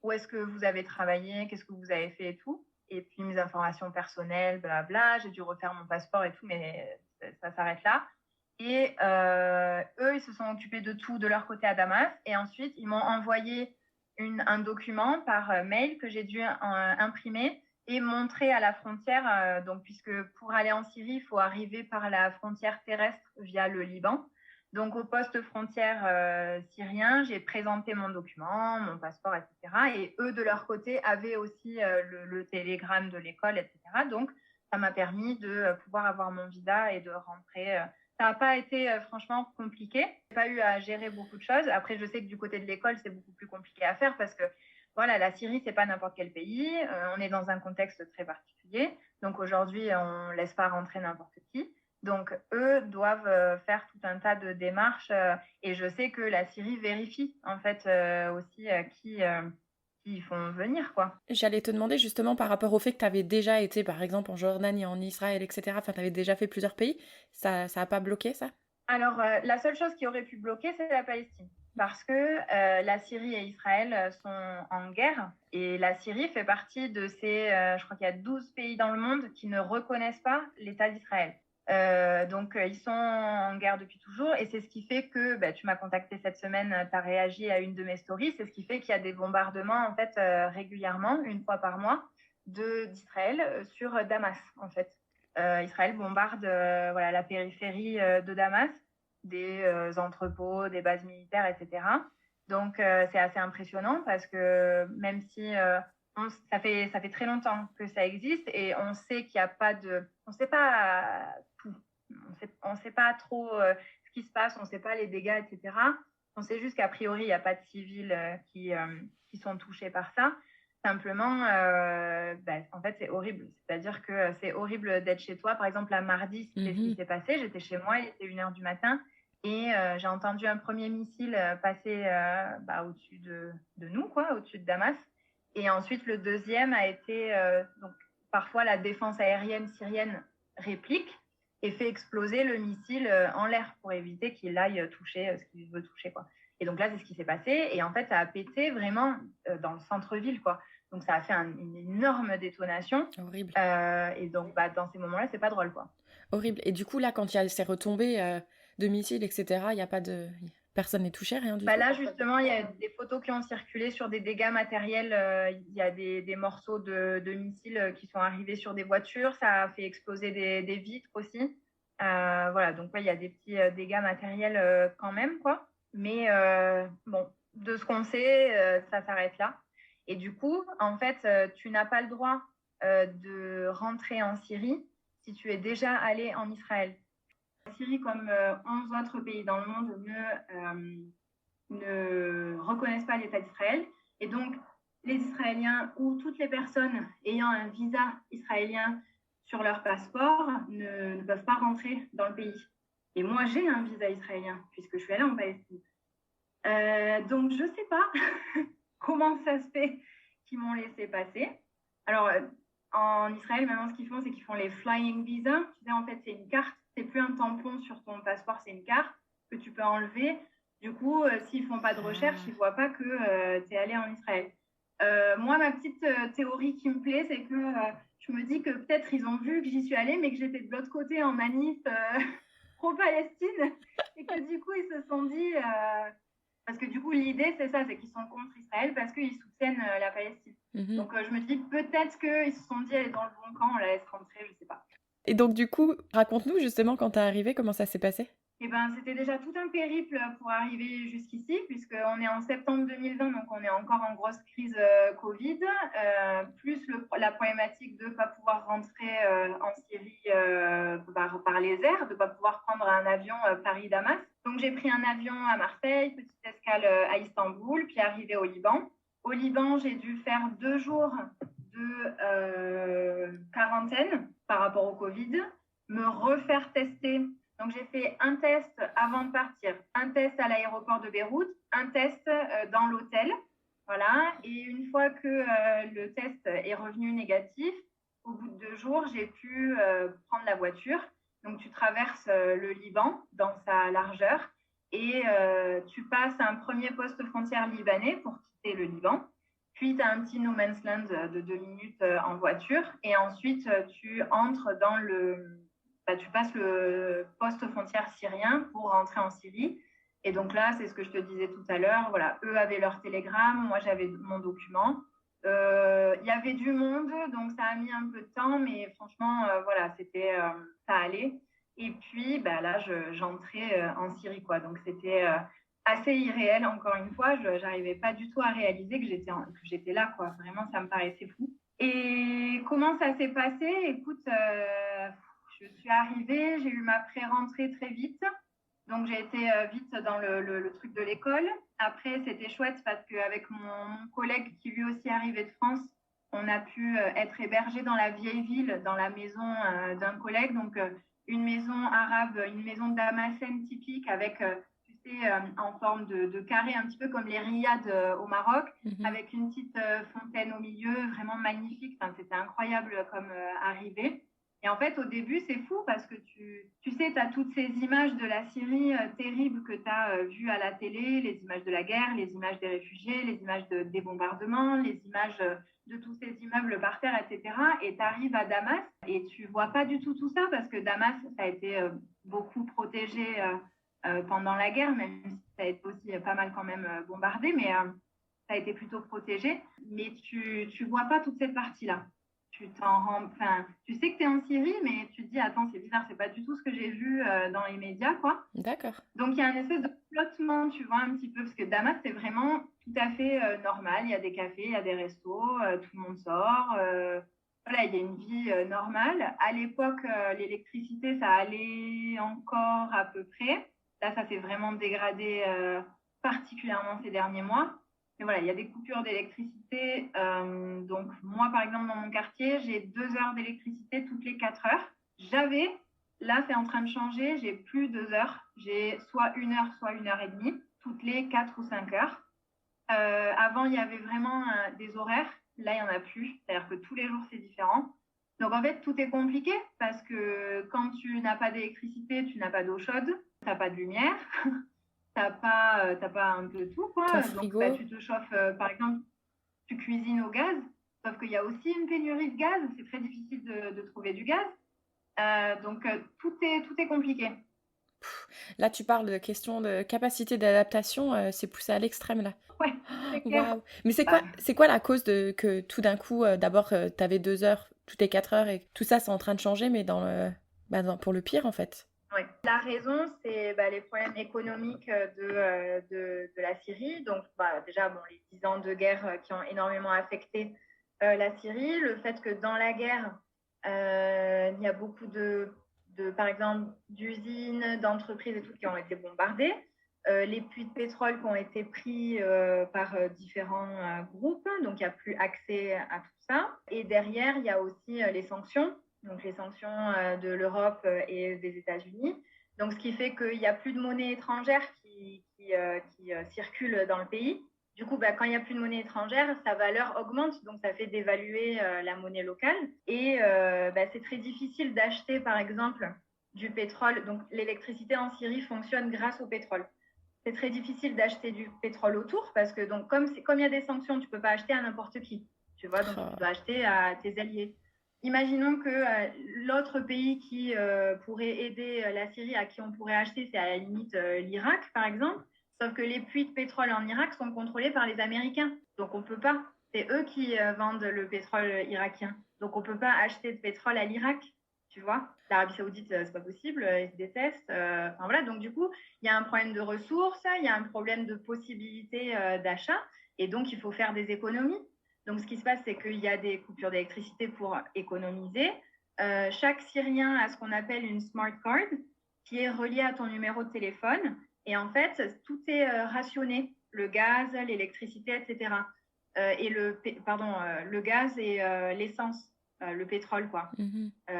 où est-ce que vous avez travaillé, qu'est-ce que vous avez fait et tout. Et puis mes informations personnelles, blabla. J'ai dû refaire mon passeport et tout, mais ça s'arrête là. Et eux, ils se sont occupés de tout de leur côté à Damas. Et ensuite, ils m'ont envoyé un document par mail que j'ai dû imprimer et montrer à la frontière. Donc, puisque pour aller en Syrie, il faut arriver par la frontière terrestre via le Liban. Donc, au poste frontière syrien, j'ai présenté mon document, mon passeport, etc. Et eux, de leur côté, avaient aussi le télégramme de l'école, etc. Donc, ça m'a permis de pouvoir avoir mon visa et de rentrer. Ça n'a pas été franchement compliqué. Je n'ai pas eu à gérer beaucoup de choses. Après, je sais que du côté de l'école, c'est beaucoup plus compliqué à faire parce que voilà, la Syrie, c'est pas n'importe quel pays. On est dans un contexte très particulier. Donc aujourd'hui, on ne laisse pas rentrer n'importe qui. Donc, eux doivent faire tout un tas de démarches. Et je sais que la Syrie vérifie, en fait, aussi qui ils font venir, quoi. J'allais te demander justement par rapport au fait que tu avais déjà été, par exemple, en Jordanie, en Israël, etc. Enfin, tu avais déjà fait plusieurs pays. Ça a pas bloqué, ça? Alors, la seule chose qui aurait pu bloquer, c'est la Palestine. Parce que la Syrie et Israël sont en guerre. Et la Syrie fait partie de ces, je crois qu'il y a 12 pays dans le monde qui ne reconnaissent pas l'État d'Israël. Donc, ils sont en guerre depuis toujours. Et c'est ce qui fait que, tu m'as contacté cette semaine, tu as réagi à une de mes stories. C'est ce qui fait qu'il y a des bombardements, en fait, régulièrement, une fois par mois, d'Israël sur Damas, en fait. Israël bombarde voilà, la périphérie de Damas, des entrepôts, des bases militaires, etc. Donc, c'est assez impressionnant parce que même si ça fait très longtemps que ça existe et on sait qu'il n'y a pas de... On ne sait pas tout. On sait pas trop ce qui se passe, on ne sait pas les dégâts, etc. On sait juste qu'a priori, il n'y a pas de civils qui sont touchés par ça. Simplement, en fait, c'est horrible. C'est-à-dire que c'est horrible d'être chez toi. Par exemple, à mardi, c'est ce qui s'est passé. J'étais chez moi, il était 1h du matin. Et j'ai entendu un premier missile passer au-dessus de nous, quoi, au-dessus de Damas. Et ensuite, le deuxième a été... donc, parfois, la défense aérienne syrienne réplique et fait exploser le missile en l'air pour éviter qu'il aille toucher ce qu'il veut toucher, quoi. Et donc là, c'est ce qui s'est passé. Et en fait, ça a pété vraiment dans le centre-ville, quoi. Donc, ça a fait une énorme détonation. Horrible. Et donc, dans ces moments-là, c'est pas drôle, quoi. Horrible. Et du coup, là, quand il y a ces retombées de missiles, etc., il n'y a pas de... Personne n'est touché, rien du tout? Là, justement, il y a des photos qui ont circulé sur des dégâts matériels. Il y a des morceaux de missiles qui sont arrivés sur des voitures. Ça a fait exploser des vitres aussi. Voilà, donc il y a des petits dégâts matériels quand même, quoi. Mais bon, de ce qu'on sait, ça s'arrête là. Et du coup, en fait, tu n'as pas le droit de rentrer en Syrie si tu es déjà allé en Israël. La Syrie, comme 11 autres pays dans le monde, ne reconnaissent pas l'État d'Israël. Et donc, les Israéliens ou toutes les personnes ayant un visa israélien sur leur passeport ne peuvent pas rentrer dans le pays. Et moi, j'ai un visa israélien puisque je suis allée en Palestine. Donc, je ne sais pas comment ça se fait qu'ils m'ont laissé passer. Alors, en Israël, maintenant, ce qu'ils font, c'est qu'ils font les flying visas. Tu sais, en fait, c'est une carte. C'est plus un tampon sur ton passeport, c'est une carte que tu peux enlever. Du coup, s'ils ne font pas de recherche, ils ne voient pas que tu es allé en Israël. Moi, ma petite théorie qui me plaît, c'est que je me dis que peut-être ils ont vu que j'y suis allée, mais que j'étais de l'autre côté en manif pro-Palestine. Et que du coup, ils se sont dit... parce que du coup, l'idée, c'est ça, c'est qu'ils sont contre Israël parce qu'ils soutiennent la Palestine. Donc, je me dis peut-être qu'ils se sont dit, elle est dans le bon camp, on la laisse rentrer, je ne sais pas. Et donc, du coup, raconte-nous justement quand t'es arrivée, comment ça s'est passé? Eh ben, c'était déjà tout un périple pour arriver jusqu'ici, puisqu'on est en septembre 2020, donc on est encore en grosse crise Covid, plus la problématique de ne pas pouvoir rentrer en Syrie par les airs, de ne pas pouvoir prendre un avion Paris-Damas. Donc j'ai pris un avion à Marseille, petite escale à Istanbul, puis arrivé au Liban. Au Liban, j'ai dû faire 2 jours de quarantaine par rapport au Covid, me refaire tester. Donc, j'ai fait un test avant de partir, un test à l'aéroport de Beyrouth, un test dans l'hôtel. Voilà. Et une fois que le test est revenu négatif, au bout de 2 jours, j'ai pu prendre la voiture. Donc, tu traverses le Liban dans sa largeur et tu passes un premier poste frontière libanais pour quitter le Liban. Puis, tu as un petit no man's land de 2 minutes en voiture. Et ensuite, tu entres dans tu passes le poste frontière syrien pour rentrer en Syrie. Et donc là, c'est ce que je te disais tout à l'heure. Voilà, eux avaient leur télégramme, moi j'avais mon document. Il y avait du monde, donc ça a mis un peu de temps, mais franchement, voilà, ça allait. Et puis là, j'entrais en Syrie, quoi. Donc c'était assez irréel, encore une fois. Je n'arrivais pas du tout à réaliser que j'étais là, quoi. Vraiment, ça me paraissait fou. Et comment ça s'est passé? Écoute, je suis arrivée, j'ai eu ma pré-rentrée très vite. Donc, j'ai été vite dans le truc de l'école. Après, c'était chouette parce qu'avec mon collègue qui lui aussi arrivait de France, on a pu être hébergé dans la vieille ville, dans la maison d'un collègue. Donc, une maison arabe, une maison damascène typique avec, tu sais, en forme de carré, un petit peu comme les riads au Maroc, avec une petite fontaine au milieu, vraiment magnifique. Enfin, c'était incroyable comme arrivée. Et en fait, au début, c'est fou parce que tu sais, tu as toutes ces images de la Syrie terribles que tu as vues à la télé, les images de la guerre, les images des réfugiés, les images des bombardements, les images de tous ces immeubles par terre, etc. Et tu arrives à Damas et tu vois pas du tout ça parce que Damas, ça a été beaucoup protégé pendant la guerre, même si ça a été aussi pas mal quand même bombardé, mais ça a été plutôt protégé. Mais tu vois pas toute cette partie-là. Tu sais que tu es en Syrie, mais tu te dis, attends, c'est bizarre, c'est pas du tout ce que j'ai vu dans les médias, quoi. D'accord. Donc, il y a une espèce de flottement, tu vois, un petit peu, parce que Damas, c'est vraiment tout à fait normal. Il y a des cafés, il y a des restos, tout le monde sort. Voilà, il y a une vie normale. À l'époque, l'électricité, ça allait encore à peu près. Là, ça s'est vraiment dégradé particulièrement ces derniers mois. Mais voilà, il y a des coupures d'électricité. Donc, moi, par exemple, dans mon quartier, j'ai 2 heures d'électricité toutes les 4 heures. Là, c'est en train de changer. J'ai plus 2 heures. J'ai soit 1 heure, soit 1 heure et demie, toutes les 4 ou 5 heures. Avant, il y avait vraiment des horaires. Là, il n'y en a plus. C'est-à-dire que tous les jours, c'est différent. Donc, en fait, tout est compliqué parce que quand tu n'as pas d'électricité, tu n'as pas d'eau chaude, tu n'as pas de lumière. T'as pas un peu tout, quoi. Ton frigo. Donc, tu te chauffes, par exemple, tu cuisines au gaz, sauf qu'il y a aussi une pénurie de gaz. C'est très difficile de trouver du gaz. Donc, tout est compliqué. Là, tu parles de question de capacité d'adaptation, c'est poussé à l'extrême, là. Ouais, c'est clair. Waouh. Mais c'est quoi la cause de que tout d'un coup, d'abord, tu avais 2 heures, toutes les 4 heures, et tout ça, c'est en train de changer, mais pour le pire, en fait. Oui. La raison, c'est les problèmes économiques de la Syrie. Donc, déjà, les 10 ans de guerre qui ont énormément affecté la Syrie. Le fait que dans la guerre, il y a beaucoup par exemple, d'usines, d'entreprises et tout qui ont été bombardées. Les puits de pétrole qui ont été pris par différents groupes. Donc, il n'y a plus accès à tout ça. Et derrière, il y a aussi les sanctions. Donc les sanctions de l'Europe et des États-Unis. Donc, ce qui fait qu'il n'y a plus de monnaie étrangère qui circule dans le pays. Du coup, quand il n'y a plus de monnaie étrangère, sa valeur augmente, donc ça fait dévaluer la monnaie locale. Et c'est très difficile d'acheter, par exemple, du pétrole. Donc, l'électricité en Syrie fonctionne grâce au pétrole. C'est très difficile d'acheter du pétrole autour parce que, donc, comme il y a des sanctions, tu ne peux pas acheter à n'importe qui. Tu vois, donc tu dois acheter à tes alliés. Imaginons que l'autre pays qui pourrait aider la Syrie, à qui on pourrait acheter, c'est à la limite l'Irak, par exemple. Sauf que les puits de pétrole en Irak sont contrôlés par les Américains. Donc, on ne peut pas. C'est eux qui vendent le pétrole irakien. Donc, on ne peut pas acheter de pétrole à l'Irak, tu vois. L'Arabie Saoudite, c'est pas possible. Ils se détestent. Voilà. Donc, du coup, il y a un problème de ressources, il y a un problème de possibilité d'achat. Et donc, il faut faire des économies. Donc, ce qui se passe, c'est qu'il y a des coupures d'électricité pour économiser. Chaque Syrien a ce qu'on appelle une smart card qui est reliée à ton numéro de téléphone. Et en fait, tout est rationné, le gaz, l'électricité, etc. Et le gaz et l'essence, le pétrole, quoi.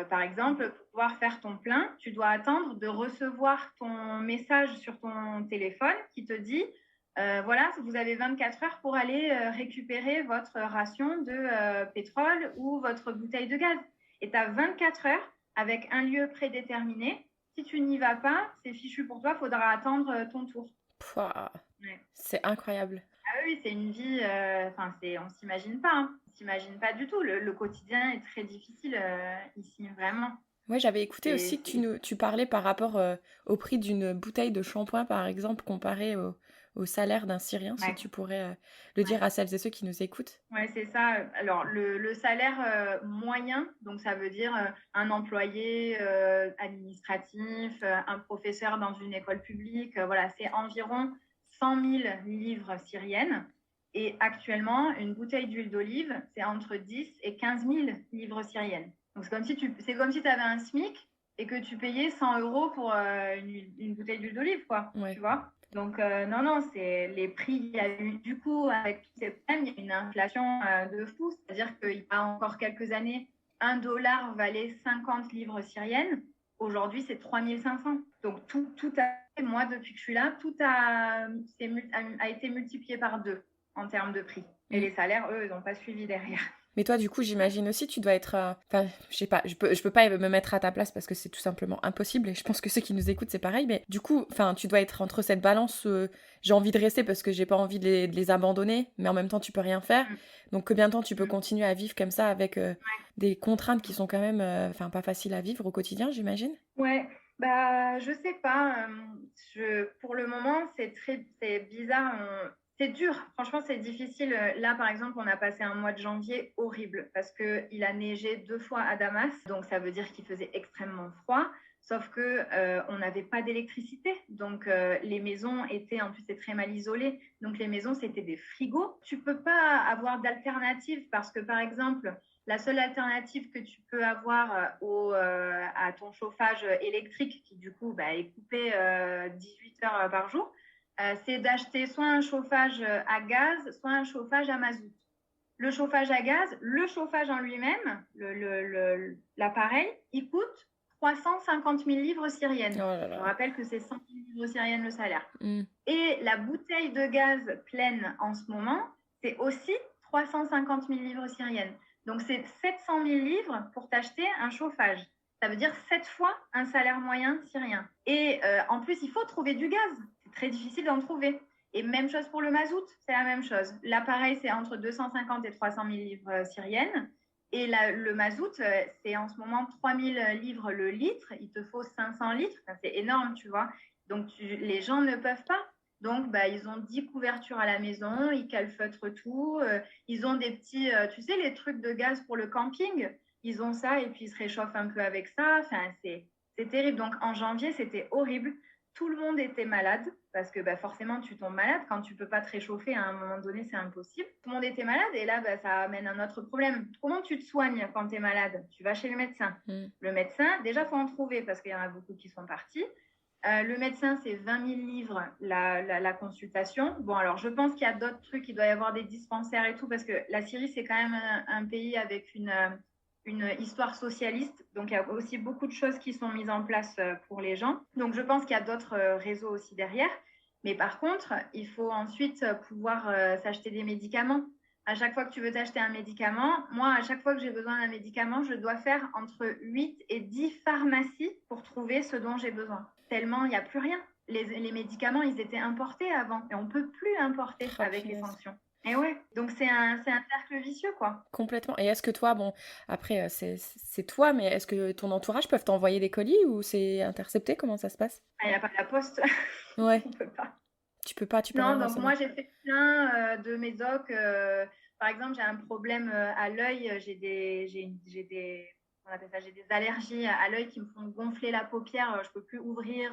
Par exemple, pour pouvoir faire ton plein, tu dois attendre de recevoir ton message sur ton téléphone qui te dit voilà, vous avez 24 heures pour aller récupérer votre ration de pétrole ou votre bouteille de gaz. Et tu as 24 heures avec un lieu prédéterminé. Si tu n'y vas pas, c'est fichu pour toi, il faudra attendre ton tour. Ouais. C'est incroyable. Ah oui, c'est une vie, on s'imagine pas, hein. On s'imagine pas du tout. Le quotidien est très difficile ici, vraiment. Ouais, j'avais écouté C'est, aussi que c'est... tu parlais par rapport au prix d'une bouteille de shampoing, par exemple, comparé au salaire d'un Syrien, si Ouais, tu pourrais le ouais. dire à celles et ceux qui nous écoutent. Ouais, c'est ça. Alors, le salaire moyen, donc ça veut dire un employé administratif, un professeur dans une école publique, voilà, c'est environ 100 000 livres syriennes. Et actuellement, une bouteille d'huile d'olive, c'est entre 10 et 15 000 livres syriennes. Donc, c'est comme si tu avais un SMIC et que tu payais 100 euros pour une bouteille d'huile d'olive, quoi, Ouais. tu vois. Donc, non, non, c'est les prix. Il y a eu, du coup, avec tous ces problèmes, il y a une inflation de fou. C'est-à-dire qu'il y a encore quelques années, 1 dollar valait 50 livres syriennes. Aujourd'hui, c'est 3 500. Donc, moi, depuis que je suis là, a été multiplié par 2 en termes de prix. Et Mm. les salaires, eux, ils n'ont pas suivi derrière. Mais toi, du coup, j'imagine aussi, tu dois être. Enfin, je sais pas, je peux pas me mettre à ta place parce que c'est tout simplement impossible. Et je pense que ceux qui nous écoutent, c'est pareil. Mais du coup, enfin, tu dois être entre cette balance. J'ai envie de rester parce que j'ai pas envie de les abandonner, mais en même temps, tu peux rien faire. Mm. Donc, combien de temps tu peux Mm. continuer à vivre comme ça avec des contraintes qui sont quand même, enfin, pas faciles à vivre au quotidien, j'imagine. Ouais, bah, je sais pas. Pour le moment, c'est bizarre. C'est dur. Franchement, c'est difficile. Là, par exemple, on a passé un mois de janvier horrible parce qu'il a neigé 2 fois à Damas. Donc, ça veut dire qu'il faisait extrêmement froid. Sauf que on n'avait pas d'électricité. Donc, les maisons étaient, en plus, c'est très mal isolé. Donc, les maisons, c'était des frigos. Tu peux pas avoir d'alternative parce que, par exemple, la seule alternative que tu peux avoir à ton chauffage électrique, qui du coup est coupé 18 heures par jour, c'est d'acheter soit un chauffage à gaz, soit un chauffage à mazout. Le chauffage à gaz, le chauffage en lui-même, l'appareil, il coûte 350 000 livres Oh syriennes. là Je là. rappelle que c'est 100 000 livres syriennes le salaire. Mm. Et la bouteille de gaz pleine en ce moment, c'est aussi 350 000 livres syriennes. Donc, c'est 700 000 livres pour t'acheter un chauffage. Ça veut dire 7 fois un salaire moyen syrien. Et en plus, il faut trouver du gaz. C'est très difficile d'en trouver. Et même chose pour le mazout, c'est la même chose. L'appareil, c'est entre 250 et 300 000 livres syriennes. Et le mazout, c'est en ce moment 3 000 livres le litre. Il te faut 500 litres. Enfin, c'est énorme, tu vois. Donc, les gens ne peuvent pas. Donc, ils ont 10 couvertures à la maison, ils calfeutrent tout. Ils ont des petits, tu sais, les trucs de gaz pour le camping. Ils ont ça et puis ils se réchauffent un peu avec ça. Enfin, c'est terrible. Donc, en janvier, c'était horrible. Tout le monde était malade parce que forcément, tu tombes malade. Quand tu ne peux pas te réchauffer, à un moment donné, c'est impossible. Tout le monde était malade et là, ça amène un autre problème. Comment tu te soignes quand tu es malade? Tu vas chez le médecin. Mm. Le médecin, déjà, il faut en trouver parce qu'il y en a beaucoup qui sont partis. Le médecin, c'est 20 000 livres la consultation. Bon, alors je pense qu'il y a d'autres trucs, il doit y avoir des dispensaires et tout, parce que la Syrie, c'est quand même un pays avec une histoire socialiste. Donc, il y a aussi beaucoup de choses qui sont mises en place pour les gens. Donc, je pense qu'il y a d'autres réseaux aussi derrière. Mais par contre, il faut ensuite pouvoir s'acheter des médicaments. À chaque fois que tu veux t'acheter un médicament, moi, à chaque fois que j'ai besoin d'un médicament, je dois faire entre 8 et 10 pharmacies pour trouver ce dont j'ai besoin. Tellement il n'y a plus rien. Les médicaments, ils étaient importés avant et on ne peut plus importer Oh, avec les punaise. sanctions. Et ouais, donc c'est un cercle vicieux, quoi. Complètement. Et est-ce que toi, bon, après, c'est toi, mais est-ce que ton entourage peuvent t'envoyer des colis ou c'est intercepté? Comment ça se passe? Il n'y a pas la poste, Ouais, on ne peut pas. tu peux Non, rien donc moi, recevoir. j'ai fait plein de médocs. Par exemple, j'ai un problème à l'œil. On appelle ça, j'ai des allergies à l'œil qui me font gonfler la paupière. Je ne peux plus ouvrir.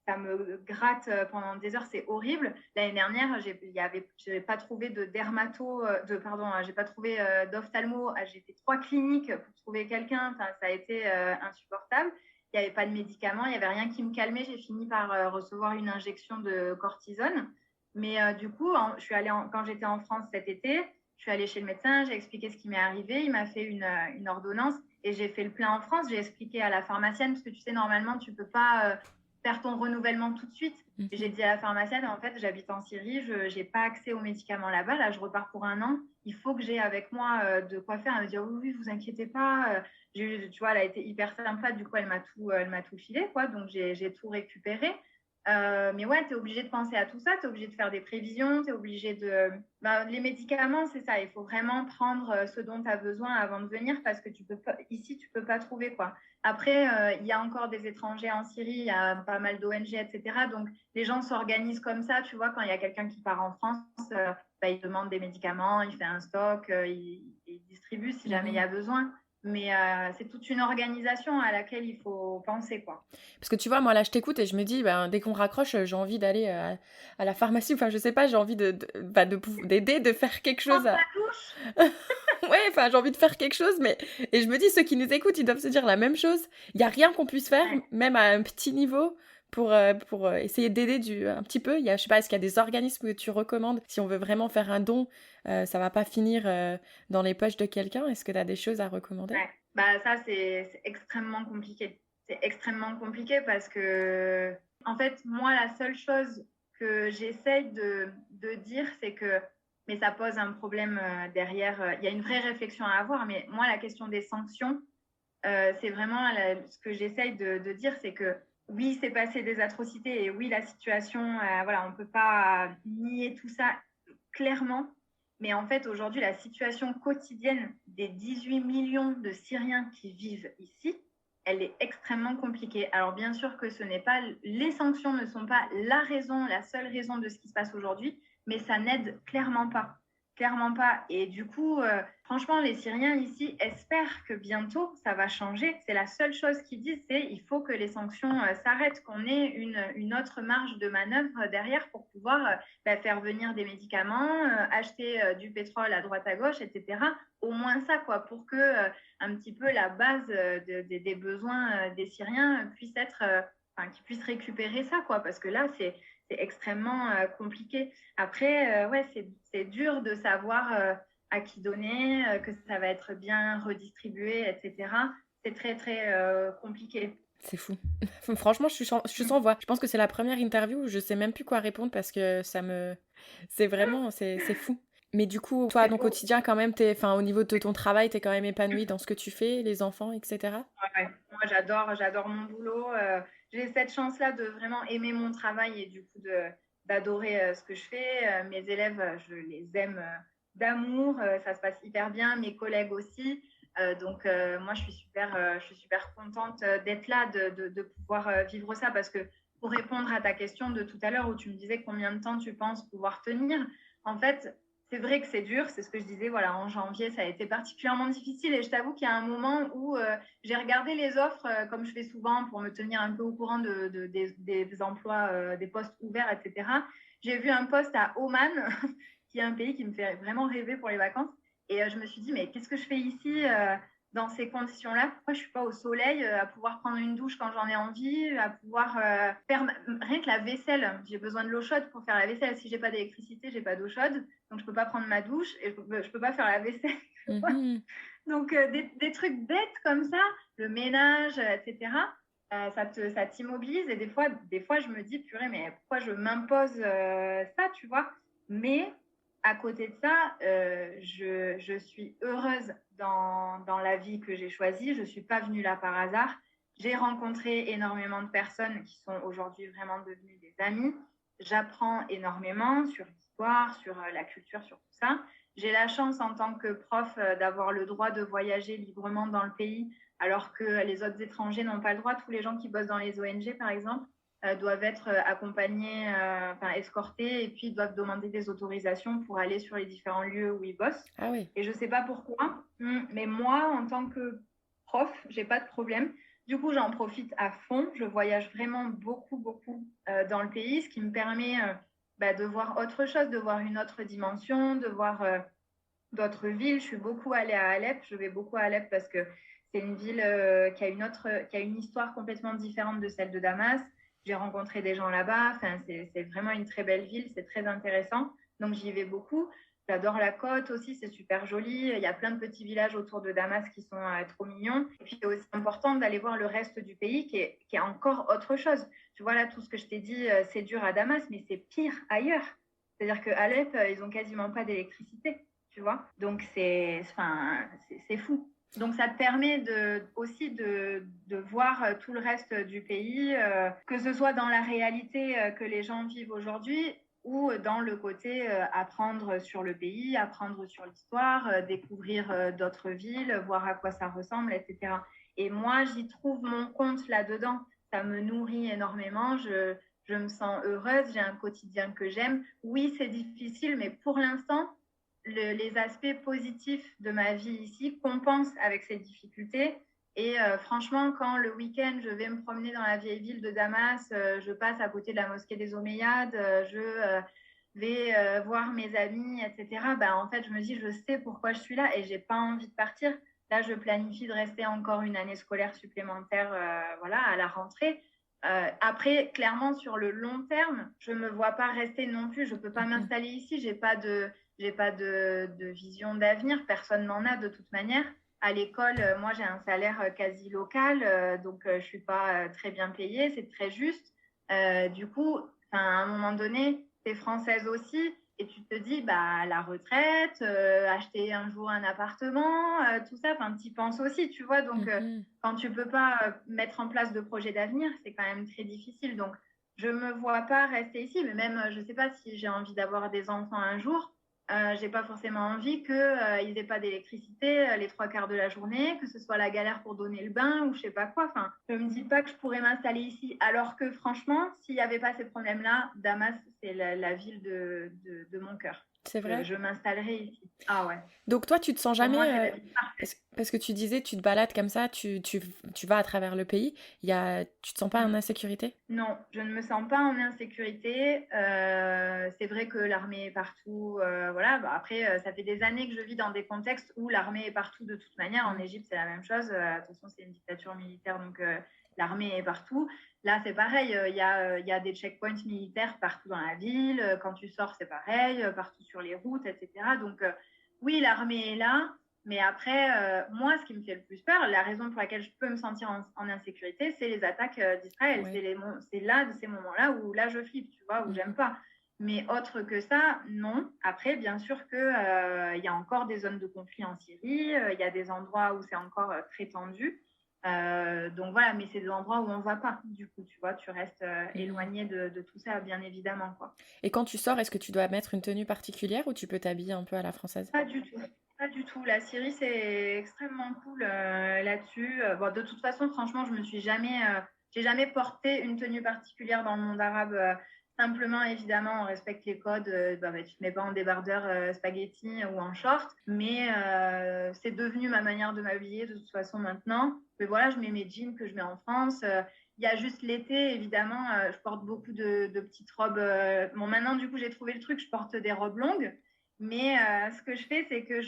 Ça me gratte pendant des heures. C'est horrible. L'année dernière, j'ai pas trouvé de j'ai pas trouvé d'ophtalmo. J'ai fait 3 cliniques pour trouver quelqu'un. Enfin, ça a été insupportable. Il n'y avait pas de médicaments, il n'y avait rien qui me calmait. J'ai fini par recevoir une injection de cortisone. Mais du coup, quand j'étais en France cet été, je suis allée chez le médecin, j'ai expliqué ce qui m'est arrivé, il m'a fait une ordonnance et j'ai fait le plein en France. J'ai expliqué à la pharmacienne, parce que tu sais, normalement, tu ne peux pas faire ton renouvellement tout de suite. Mhm. J'ai dit à la pharmacienne, en fait, j'habite en Syrie, je n'ai pas accès aux médicaments là-bas, là, je repars pour un an. Il faut que j'ai avec moi de quoi faire. Elle me dit, oui, oui, vous inquiétez pas. Tu vois, elle a été hyper sympa, du coup, elle m'a tout filé, quoi. Donc, j'ai tout récupéré. Mais ouais, tu es obligé de penser à tout ça, tu es obligé de faire des prévisions, tu es obligé de... les médicaments, c'est ça, il faut vraiment prendre ce dont tu as besoin avant de venir parce que ici, tu peux pas trouver quoi. Après, il y a encore des étrangers en Syrie, il y a pas mal d'ONG, etc. Donc, les gens s'organisent comme ça, tu vois, quand il y a quelqu'un qui part en France, il demande des médicaments, il fait un stock, il distribue si jamais il y a besoin. Mais c'est toute une organisation à laquelle il faut penser, quoi. Parce que tu vois, moi là, je t'écoute et je me dis, dès qu'on raccroche, j'ai envie d'aller à la pharmacie. Enfin, je sais pas, j'ai envie d'aider, de faire quelque chose. Prendre la douche. Ouais, enfin, j'ai envie de faire quelque chose, mais et je me dis, ceux qui nous écoutent, ils doivent se dire la même chose. Il y a rien qu'on puisse faire, Ouais. même à un petit niveau, pour essayer d'aider un petit peu. Je sais pas, est-ce qu'il y a des organismes que tu recommandes si on veut vraiment faire un don, ça va pas finir dans les poches de quelqu'un. Est-ce que tu as des choses à recommander? Ouais. Ça, c'est extrêmement compliqué. C'est extrêmement compliqué parce que, en fait, moi, la seule chose que j'essaye de dire, c'est que, mais ça pose un problème derrière. Il y a une vraie réflexion à avoir, mais moi, la question des sanctions, c'est vraiment ce que j'essaye de dire, c'est que oui, c'est passé des atrocités et oui, la situation, voilà, on ne peut pas nier tout ça clairement. Mais en fait, aujourd'hui, la situation quotidienne des 18 millions de Syriens qui vivent ici, elle est extrêmement compliquée. Alors bien sûr que les sanctions ne sont pas la seule raison de ce qui se passe aujourd'hui, mais ça n'aide clairement pas. Clairement pas. Et du coup, franchement, les Syriens ici espèrent que bientôt, ça va changer. C'est la seule chose qu'ils disent, c'est il faut que les sanctions s'arrêtent, qu'on ait une autre marge de manœuvre derrière pour pouvoir faire venir des médicaments, acheter du pétrole à droite à gauche, etc. Au moins ça, quoi, pour que un petit peu la base des besoins des Syriens puisse être, qu'ils puissent récupérer ça, quoi, parce que là, c'est extrêmement compliqué. Après, ouais, c'est dur de savoir à qui donner, que ça va être bien redistribué, etc. C'est très, très compliqué. C'est fou. Franchement, je suis sans voix. Je pense que c'est la première interview où je sais même plus quoi répondre parce que c'est vraiment, c'est fou. Mais du coup, toi, ton quotidien, quand même, au niveau de ton travail, t'es quand même épanoui dans ce que tu fais, les enfants, etc. Ouais. Moi, j'adore mon boulot. J'ai cette chance-là de vraiment aimer mon travail et du coup d'adorer ce que je fais. Mes élèves, je les aime d'amour. Ça se passe hyper bien. Mes collègues aussi. Donc, moi, je suis super contente d'être là, de pouvoir vivre ça parce que pour répondre à ta question de tout à l'heure où tu me disais combien de temps tu penses pouvoir tenir, en fait, c'est vrai que c'est dur, c'est ce que je disais, voilà, en janvier, ça a été particulièrement difficile et je t'avoue qu'il y a un moment où j'ai regardé les offres, comme je fais souvent pour me tenir un peu au courant des emplois, des postes ouverts, etc. J'ai vu un poste à Oman, qui est un pays qui me fait vraiment rêver pour les vacances. Et je me suis dit, mais qu'est-ce que je fais ici dans ces conditions-là? Pourquoi je ne suis pas au soleil, à pouvoir prendre une douche quand j'en ai envie, à pouvoir faire rien que la vaisselle? J'ai besoin de l'eau chaude pour faire la vaisselle. Si je n'ai pas d'électricité, je n'ai pas d'eau chaude. Donc, je ne peux pas prendre ma douche et je ne peux pas faire la vaisselle. Mhm. Donc, des trucs bêtes comme ça, le ménage, etc., ça t'immobilise. Et des fois, je me dis, purée, mais pourquoi je m'impose ça, tu vois? Mais à côté de ça, je suis heureuse dans la vie que j'ai choisie. Je ne suis pas venue là par hasard. J'ai rencontré énormément de personnes qui sont aujourd'hui vraiment devenues des amies. J'apprends énormément sur l'histoire, sur la culture, sur tout ça. J'ai la chance en tant que prof d'avoir le droit de voyager librement dans le pays, alors que les autres étrangers n'ont pas le droit. Tous les gens qui bossent dans les ONG, par exemple, doivent être accompagnés, escortés, et puis doivent demander des autorisations pour aller sur les différents lieux où ils bossent. Ah oui. Et je ne sais pas pourquoi, mais moi, en tant que prof, je n'ai pas de problème. Du coup, j'en profite à fond. Je voyage vraiment beaucoup, beaucoup dans le pays, ce qui me permet de voir autre chose, de voir une autre dimension, de voir d'autres villes. Je suis beaucoup allée à Alep. Je vais beaucoup à Alep parce que c'est une ville qui a une histoire complètement différente de celle de Damas. J'ai rencontré des gens là-bas. Enfin, c'est vraiment une très belle ville. C'est très intéressant. Donc, j'y vais beaucoup. J'adore la côte aussi, c'est super joli. Il y a plein de petits villages autour de Damas qui sont trop mignons. Et puis, c'est aussi important d'aller voir le reste du pays qui est encore autre chose. Tu vois, là, tout ce que je t'ai dit, c'est dur à Damas, mais c'est pire ailleurs. C'est-à-dire qu'à Alep, ils n'ont quasiment pas d'électricité, tu vois. Donc, c'est fou. Donc, ça te permet aussi de voir tout le reste du pays, que ce soit dans la réalité que les gens vivent aujourd'hui ou dans le côté apprendre sur le pays, apprendre sur l'histoire, découvrir d'autres villes, voir à quoi ça ressemble, etc. Et moi, j'y trouve mon compte là-dedans. Ça me nourrit énormément. Je me sens heureuse. J'ai un quotidien que j'aime. Oui, c'est difficile, mais pour l'instant, les aspects positifs de ma vie ici compensent avec ces difficultés. Et franchement, quand le week-end, je vais me promener dans la vieille ville de Damas, je passe à côté de la mosquée des Omeyyades, je vais voir mes amis, etc. Bah, en fait, je me dis, je sais pourquoi je suis là et j'ai pas envie de partir. Là, je planifie de rester encore une année scolaire supplémentaire voilà, à la rentrée. Après, clairement, sur le long terme, je ne me vois pas rester non plus. Je ne peux pas m'installer ici. Je n'ai pas de vision d'avenir. Personne n'en a de toute manière. À l'école, moi, j'ai un salaire quasi local, donc je ne suis pas très bien payée. C'est très juste. Du coup, à un moment donné, tu es française aussi. Et tu te dis, bah, la retraite, acheter un jour un appartement, tout ça, tu y penses aussi, tu vois. Donc, quand tu ne peux pas mettre en place de projet d'avenir, c'est quand même très difficile. Donc, je ne me vois pas rester ici, mais même, je ne sais pas si j'ai envie d'avoir des enfants un jour. Je n'ai pas forcément envie qu'ils n'aient pas d'électricité les 3 quarts de la journée, que ce soit la galère pour donner le bain ou je ne sais pas quoi. Enfin, je ne me dis pas que je pourrais m'installer ici, alors que franchement, s'il n'y avait pas ces problèmes-là, Damas, c'est la ville de mon cœur. C'est vrai. Je m'installerai ici. Ah ouais. Donc toi, tu te sens Pour moi, c'est jamais... la ville parfaite. parce que tu disais, tu te balades comme ça, tu vas à travers le pays, tu te sens pas en insécurité? Non, je ne me sens pas en insécurité. C'est vrai que l'armée est partout. Voilà. Bah, après, ça fait des années que je vis dans des contextes où l'armée est partout de toute manière. En Égypte, c'est la même chose. De toute façon, c'est une dictature militaire, donc l'armée est partout. Là, c'est pareil. Il y a des checkpoints militaires partout dans la ville. Quand tu sors, c'est pareil, partout sur les routes, etc. Donc, oui, l'armée est là. Mais après, moi, ce qui me fait le plus peur, la raison pour laquelle je peux me sentir en insécurité, c'est les attaques d'Israël. Ouais. C'est là, de ces moments-là où là, je flippe, tu vois, où j'aime pas. Mais autre que ça, non. Après, bien sûr qu'il y a encore des zones de conflit en Syrie, il y a des endroits où c'est encore très tendu. Donc voilà, mais c'est des endroits où on ne voit pas. Du coup, tu vois, tu restes éloigné de tout ça, bien évidemment, quoi. Et quand tu sors, est-ce que tu dois mettre une tenue particulière ou tu peux t'habiller un peu à la française? Pas du tout. Pas du tout. La Syrie, c'est extrêmement cool là-dessus. Bon, de toute façon, franchement, j'ai jamais porté une tenue particulière dans le monde arabe. Simplement, évidemment, on respecte les codes. Tu te mets pas en débardeur spaghetti ou en short, mais c'est devenu ma manière de m'habiller de toute façon maintenant. Mais voilà, je mets mes jeans que je mets en France. Il y a juste l'été, évidemment, je porte beaucoup de petites robes. Bon, maintenant, du coup, j'ai trouvé le truc, je porte des robes longues. Mais ce que je fais, c'est que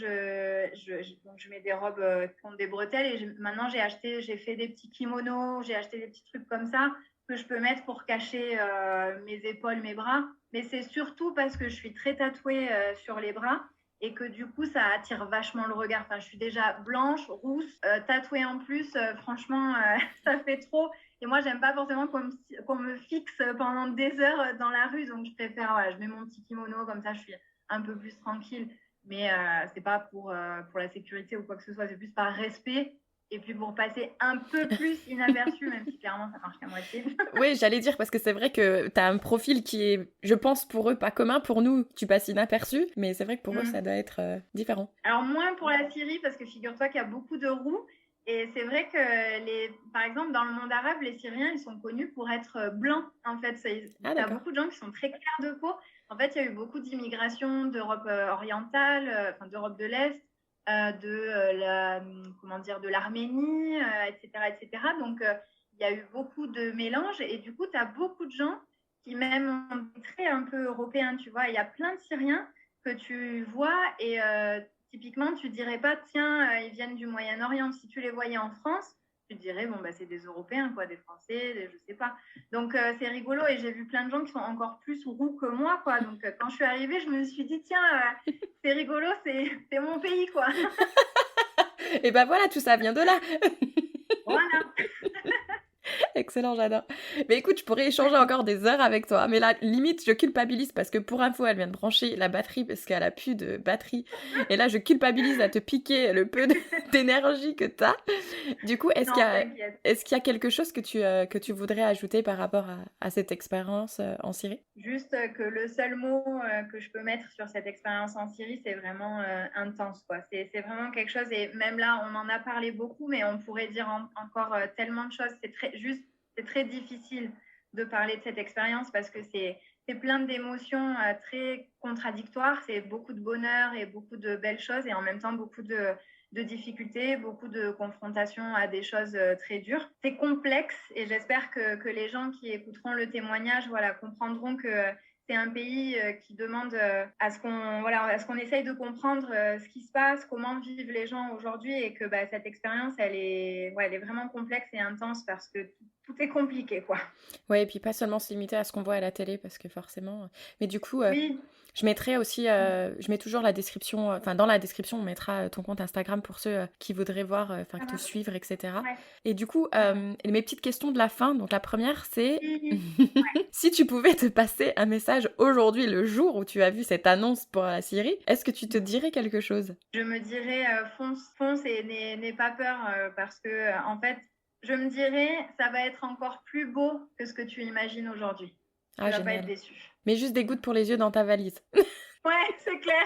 donc je mets des robes qui ont des bretelles et maintenant j'ai fait des petits kimonos, j'ai acheté des petits trucs comme ça que je peux mettre pour cacher mes épaules, mes bras. Mais c'est surtout parce que je suis très tatouée sur les bras et que du coup, ça attire vachement le regard. Enfin, je suis déjà blanche, rousse, tatouée en plus. Franchement, ça fait trop. Et moi, j'aime pas forcément qu'on me fixe pendant des heures dans la rue. Donc, je préfère, voilà, je mets mon petit kimono, comme ça, je suis un peu plus tranquille. Mais c'est pas pour la sécurité ou quoi que ce soit, c'est plus par respect. Et puis pour passer un peu plus inaperçu, même si clairement ça marche qu'à moitié. Oui, j'allais dire, parce que c'est vrai que tu as un profil qui est, je pense, pour eux, pas commun. Pour nous, tu passes inaperçu, mais c'est vrai que pour eux, ça doit être différent. Alors, moins pour la Syrie, parce que figure-toi qu'il y a beaucoup de roux. Et c'est vrai que, par exemple, dans le monde arabe, les Syriens, ils sont connus pour être blancs. En fait, il y a beaucoup de gens qui sont très clairs de peau. En fait, il y a eu beaucoup d'immigration d'Europe orientale, enfin d'Europe de l'Est, de l'Arménie, etc., etc. Donc, il y a eu beaucoup de mélanges. Et du coup, tu as beaucoup de gens qui même ont des traits un peu européens, tu vois. Il y a plein de Syriens que tu vois et typiquement, tu dirais pas, tiens, ils viennent du Moyen-Orient. Si tu les voyais en France, tu dirais, bon, bah, c'est des Européens, quoi, des Français, je sais pas. Donc, c'est rigolo et j'ai vu plein de gens qui sont encore plus roux que moi, quoi. Donc, quand je suis arrivée, je me suis dit, tiens, c'est rigolo, c'est mon pays, quoi. Et ben voilà, tout ça vient de là. Voilà. Excellent, j'adore. Mais écoute, je pourrais échanger encore des heures avec toi. Mais là, limite, je culpabilise parce que pour info, elle vient de brancher la batterie parce qu'elle a plus de batterie. Et là, je culpabilise à te piquer le peu d'énergie que t'as. Du coup, Non, t'inquiète. est-ce qu'il y a quelque chose que tu voudrais ajouter par rapport à cette expérience en Syrie? Juste que le seul mot que je peux mettre sur cette expérience en Syrie, c'est vraiment intense, quoi. C'est vraiment quelque chose, et même là, on en a parlé beaucoup, mais on pourrait dire encore tellement de choses. C'est très difficile de parler de cette expérience parce que c'est plein d'émotions très contradictoires. C'est beaucoup de bonheur et beaucoup de belles choses, et en même temps beaucoup de difficultés, beaucoup de confrontations à des choses très dures. C'est complexe, et j'espère que les gens qui écouteront le témoignage, voilà, comprendront que c'est un pays qui demande à ce qu'on essaye de comprendre ce qui se passe, comment vivent les gens aujourd'hui, et que cette expérience, elle est vraiment complexe et intense parce que tout est compliqué, quoi. Ouais, et puis pas seulement se limiter à ce qu'on voit à la télé, parce que forcément... Mais du coup, Oui. je mettrai aussi... je mets toujours la description... Enfin, dans la description, on mettra ton compte Instagram pour ceux qui voudraient voir, enfin, te suivre, etc. Ouais. Et du coup, mes petites questions de la fin. Donc, la première, c'est... Oui. Si tu pouvais te passer un message aujourd'hui, le jour où tu as vu cette annonce pour la Syrie, est-ce que tu te dirais quelque chose? Je me dirais fonce et n'aie pas peur parce que, en fait, je me dirais, ça va être encore plus beau que ce que tu imagines aujourd'hui. Tu Ah, vas pas être génial. déçu. Mais juste des gouttes pour les yeux dans ta valise. Ouais, c'est clair.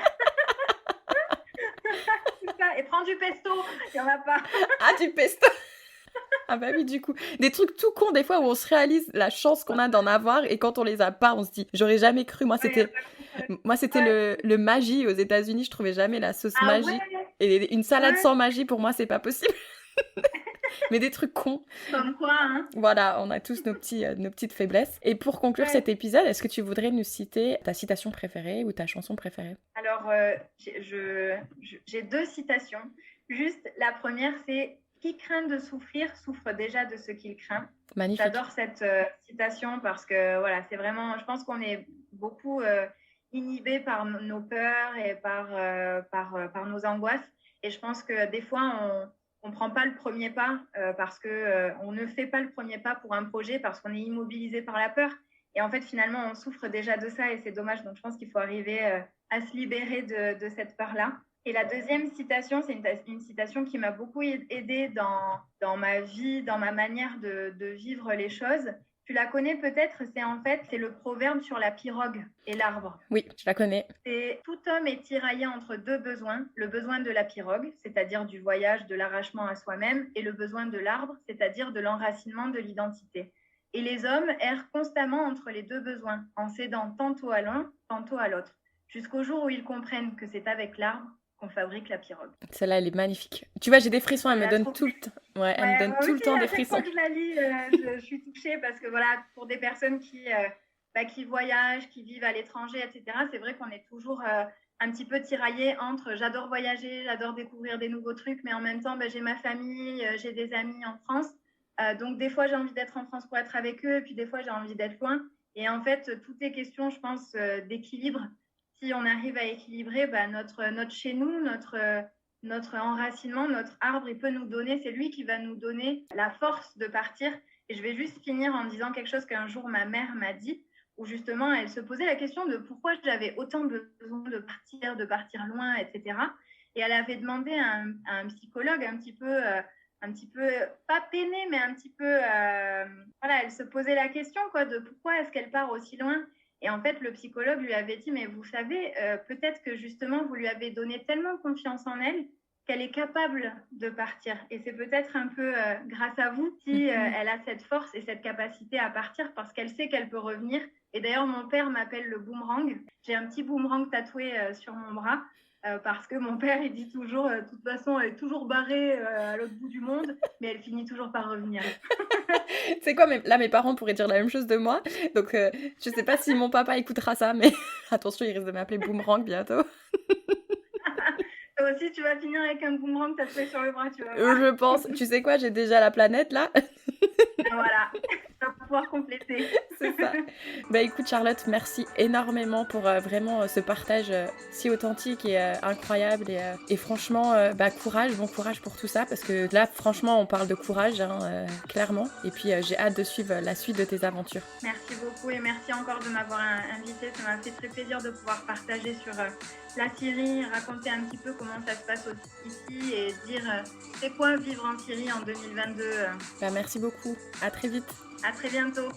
C'est ça. Et prends du pesto, il n'y en a pas. Ah, du pesto. Ah bah oui, du coup. Des trucs tout cons, des fois, où on se réalise la chance qu'on a d'en avoir, et quand on les a pas, on se dit, j'aurais jamais cru. Moi, c'était Ouais. le Maggi aux États-Unis. Je trouvais jamais la sauce Ah Maggi. ouais, Et une salade ouais. sans Maggi, pour moi, c'est pas possible. Mais des trucs cons. Comme quoi, hein. Voilà, on a tous nos petites faiblesses. Et pour conclure Ouais. cet épisode, est-ce que tu voudrais nous citer ta citation préférée ou ta chanson préférée? Alors, j'ai deux citations. Juste, la première, c'est qui craint de souffrir souffre déjà de ce qu'il craint. Magnifique. J'adore cette citation parce que voilà, c'est vraiment, je pense qu'on est beaucoup inhibé par nos peurs et par nos angoisses. Et je pense que des fois, on prend pas le premier pas parce que on ne fait pas le premier pas pour un projet parce qu'on est immobilisé par la peur. Et en fait, finalement, on souffre déjà de ça, et c'est dommage. Donc, je pense qu'il faut arriver à se libérer de cette peur-là. Et la deuxième citation, c'est une citation qui m'a beaucoup aidée dans ma vie, dans ma manière de vivre les choses. Tu la connais peut-être, c'est le proverbe sur la pirogue et l'arbre. Oui, je la connais. C'est tout homme est tiraillé entre deux besoins, le besoin de la pirogue, c'est-à-dire du voyage, de l'arrachement à soi-même, et le besoin de l'arbre, c'est-à-dire de l'enracinement de l'identité. Et les hommes errent constamment entre les deux besoins, en cédant tantôt à l'un, tantôt à l'autre, jusqu'au jour où ils comprennent que c'est avec l'arbre qu'on fabrique la pirogue. Celle-là, elle est magnifique. Tu vois, j'ai des frissons, elle me donne tout le temps. Ouais, elle me donne tout le temps des frissons. À chaque fois que je la lis, je suis touchée parce que voilà, pour des personnes qui voyagent, qui vivent à l'étranger, etc., c'est vrai qu'on est toujours un petit peu tiraillé entre j'adore voyager, j'adore découvrir des nouveaux trucs, mais en même temps, j'ai ma famille, j'ai des amis en France. Donc, des fois, j'ai envie d'être en France pour être avec eux, et puis des fois, j'ai envie d'être loin. Et en fait, tout est question, je pense, d'équilibre. Si on arrive à équilibrer notre chez nous, notre enracinement, notre arbre, il peut nous donner, c'est lui qui va nous donner la force de partir. Et je vais juste finir en disant quelque chose qu'un jour ma mère m'a dit, où justement elle se posait la question de pourquoi j'avais autant besoin de partir loin, etc. Et elle avait demandé à un psychologue un petit peu pas peiné, mais un petit peu, elle se posait la question de pourquoi est-ce qu'elle part aussi loin. Et en fait, le psychologue lui avait dit, mais vous savez, peut-être que justement, vous lui avez donné tellement confiance en elle qu'elle est capable de partir. Et c'est peut-être un peu grâce à vous si elle a cette force et cette capacité à partir parce qu'elle sait qu'elle peut revenir. Et d'ailleurs, mon père m'appelle le boomerang. J'ai un petit boomerang tatoué sur mon bras. Parce que mon père, il dit toujours, de toute façon, elle est toujours barrée à l'autre bout du monde, mais elle finit toujours par revenir. C'est quoi, là, mes parents pourraient dire la même chose de moi. Donc, je sais pas si mon papa écoutera ça, mais attention, il risque de m'appeler Boomerang bientôt. Toi aussi, tu vas finir avec un boomerang tatoué sur le bras, tu vois. Je pense. Tu sais quoi, j'ai déjà la planète, là. Voilà, on va pouvoir compléter. C'est ça. Bah, écoute Charlotte, merci énormément pour, vraiment, ce partage, si authentique et incroyable et franchement, bah, courage, bon courage pour tout ça parce que là, franchement, on parle de courage, hein, clairement et puis, j'ai hâte de suivre la suite de tes aventures. Merci beaucoup et merci encore de m'avoir invitée. Ça m'a fait très plaisir de pouvoir partager sur la Syrie, raconter un petit peu comment ça se passe ici et dire c'est quoi vivre en Syrie en 2022. Bah, merci beaucoup. À très vite. À très bientôt.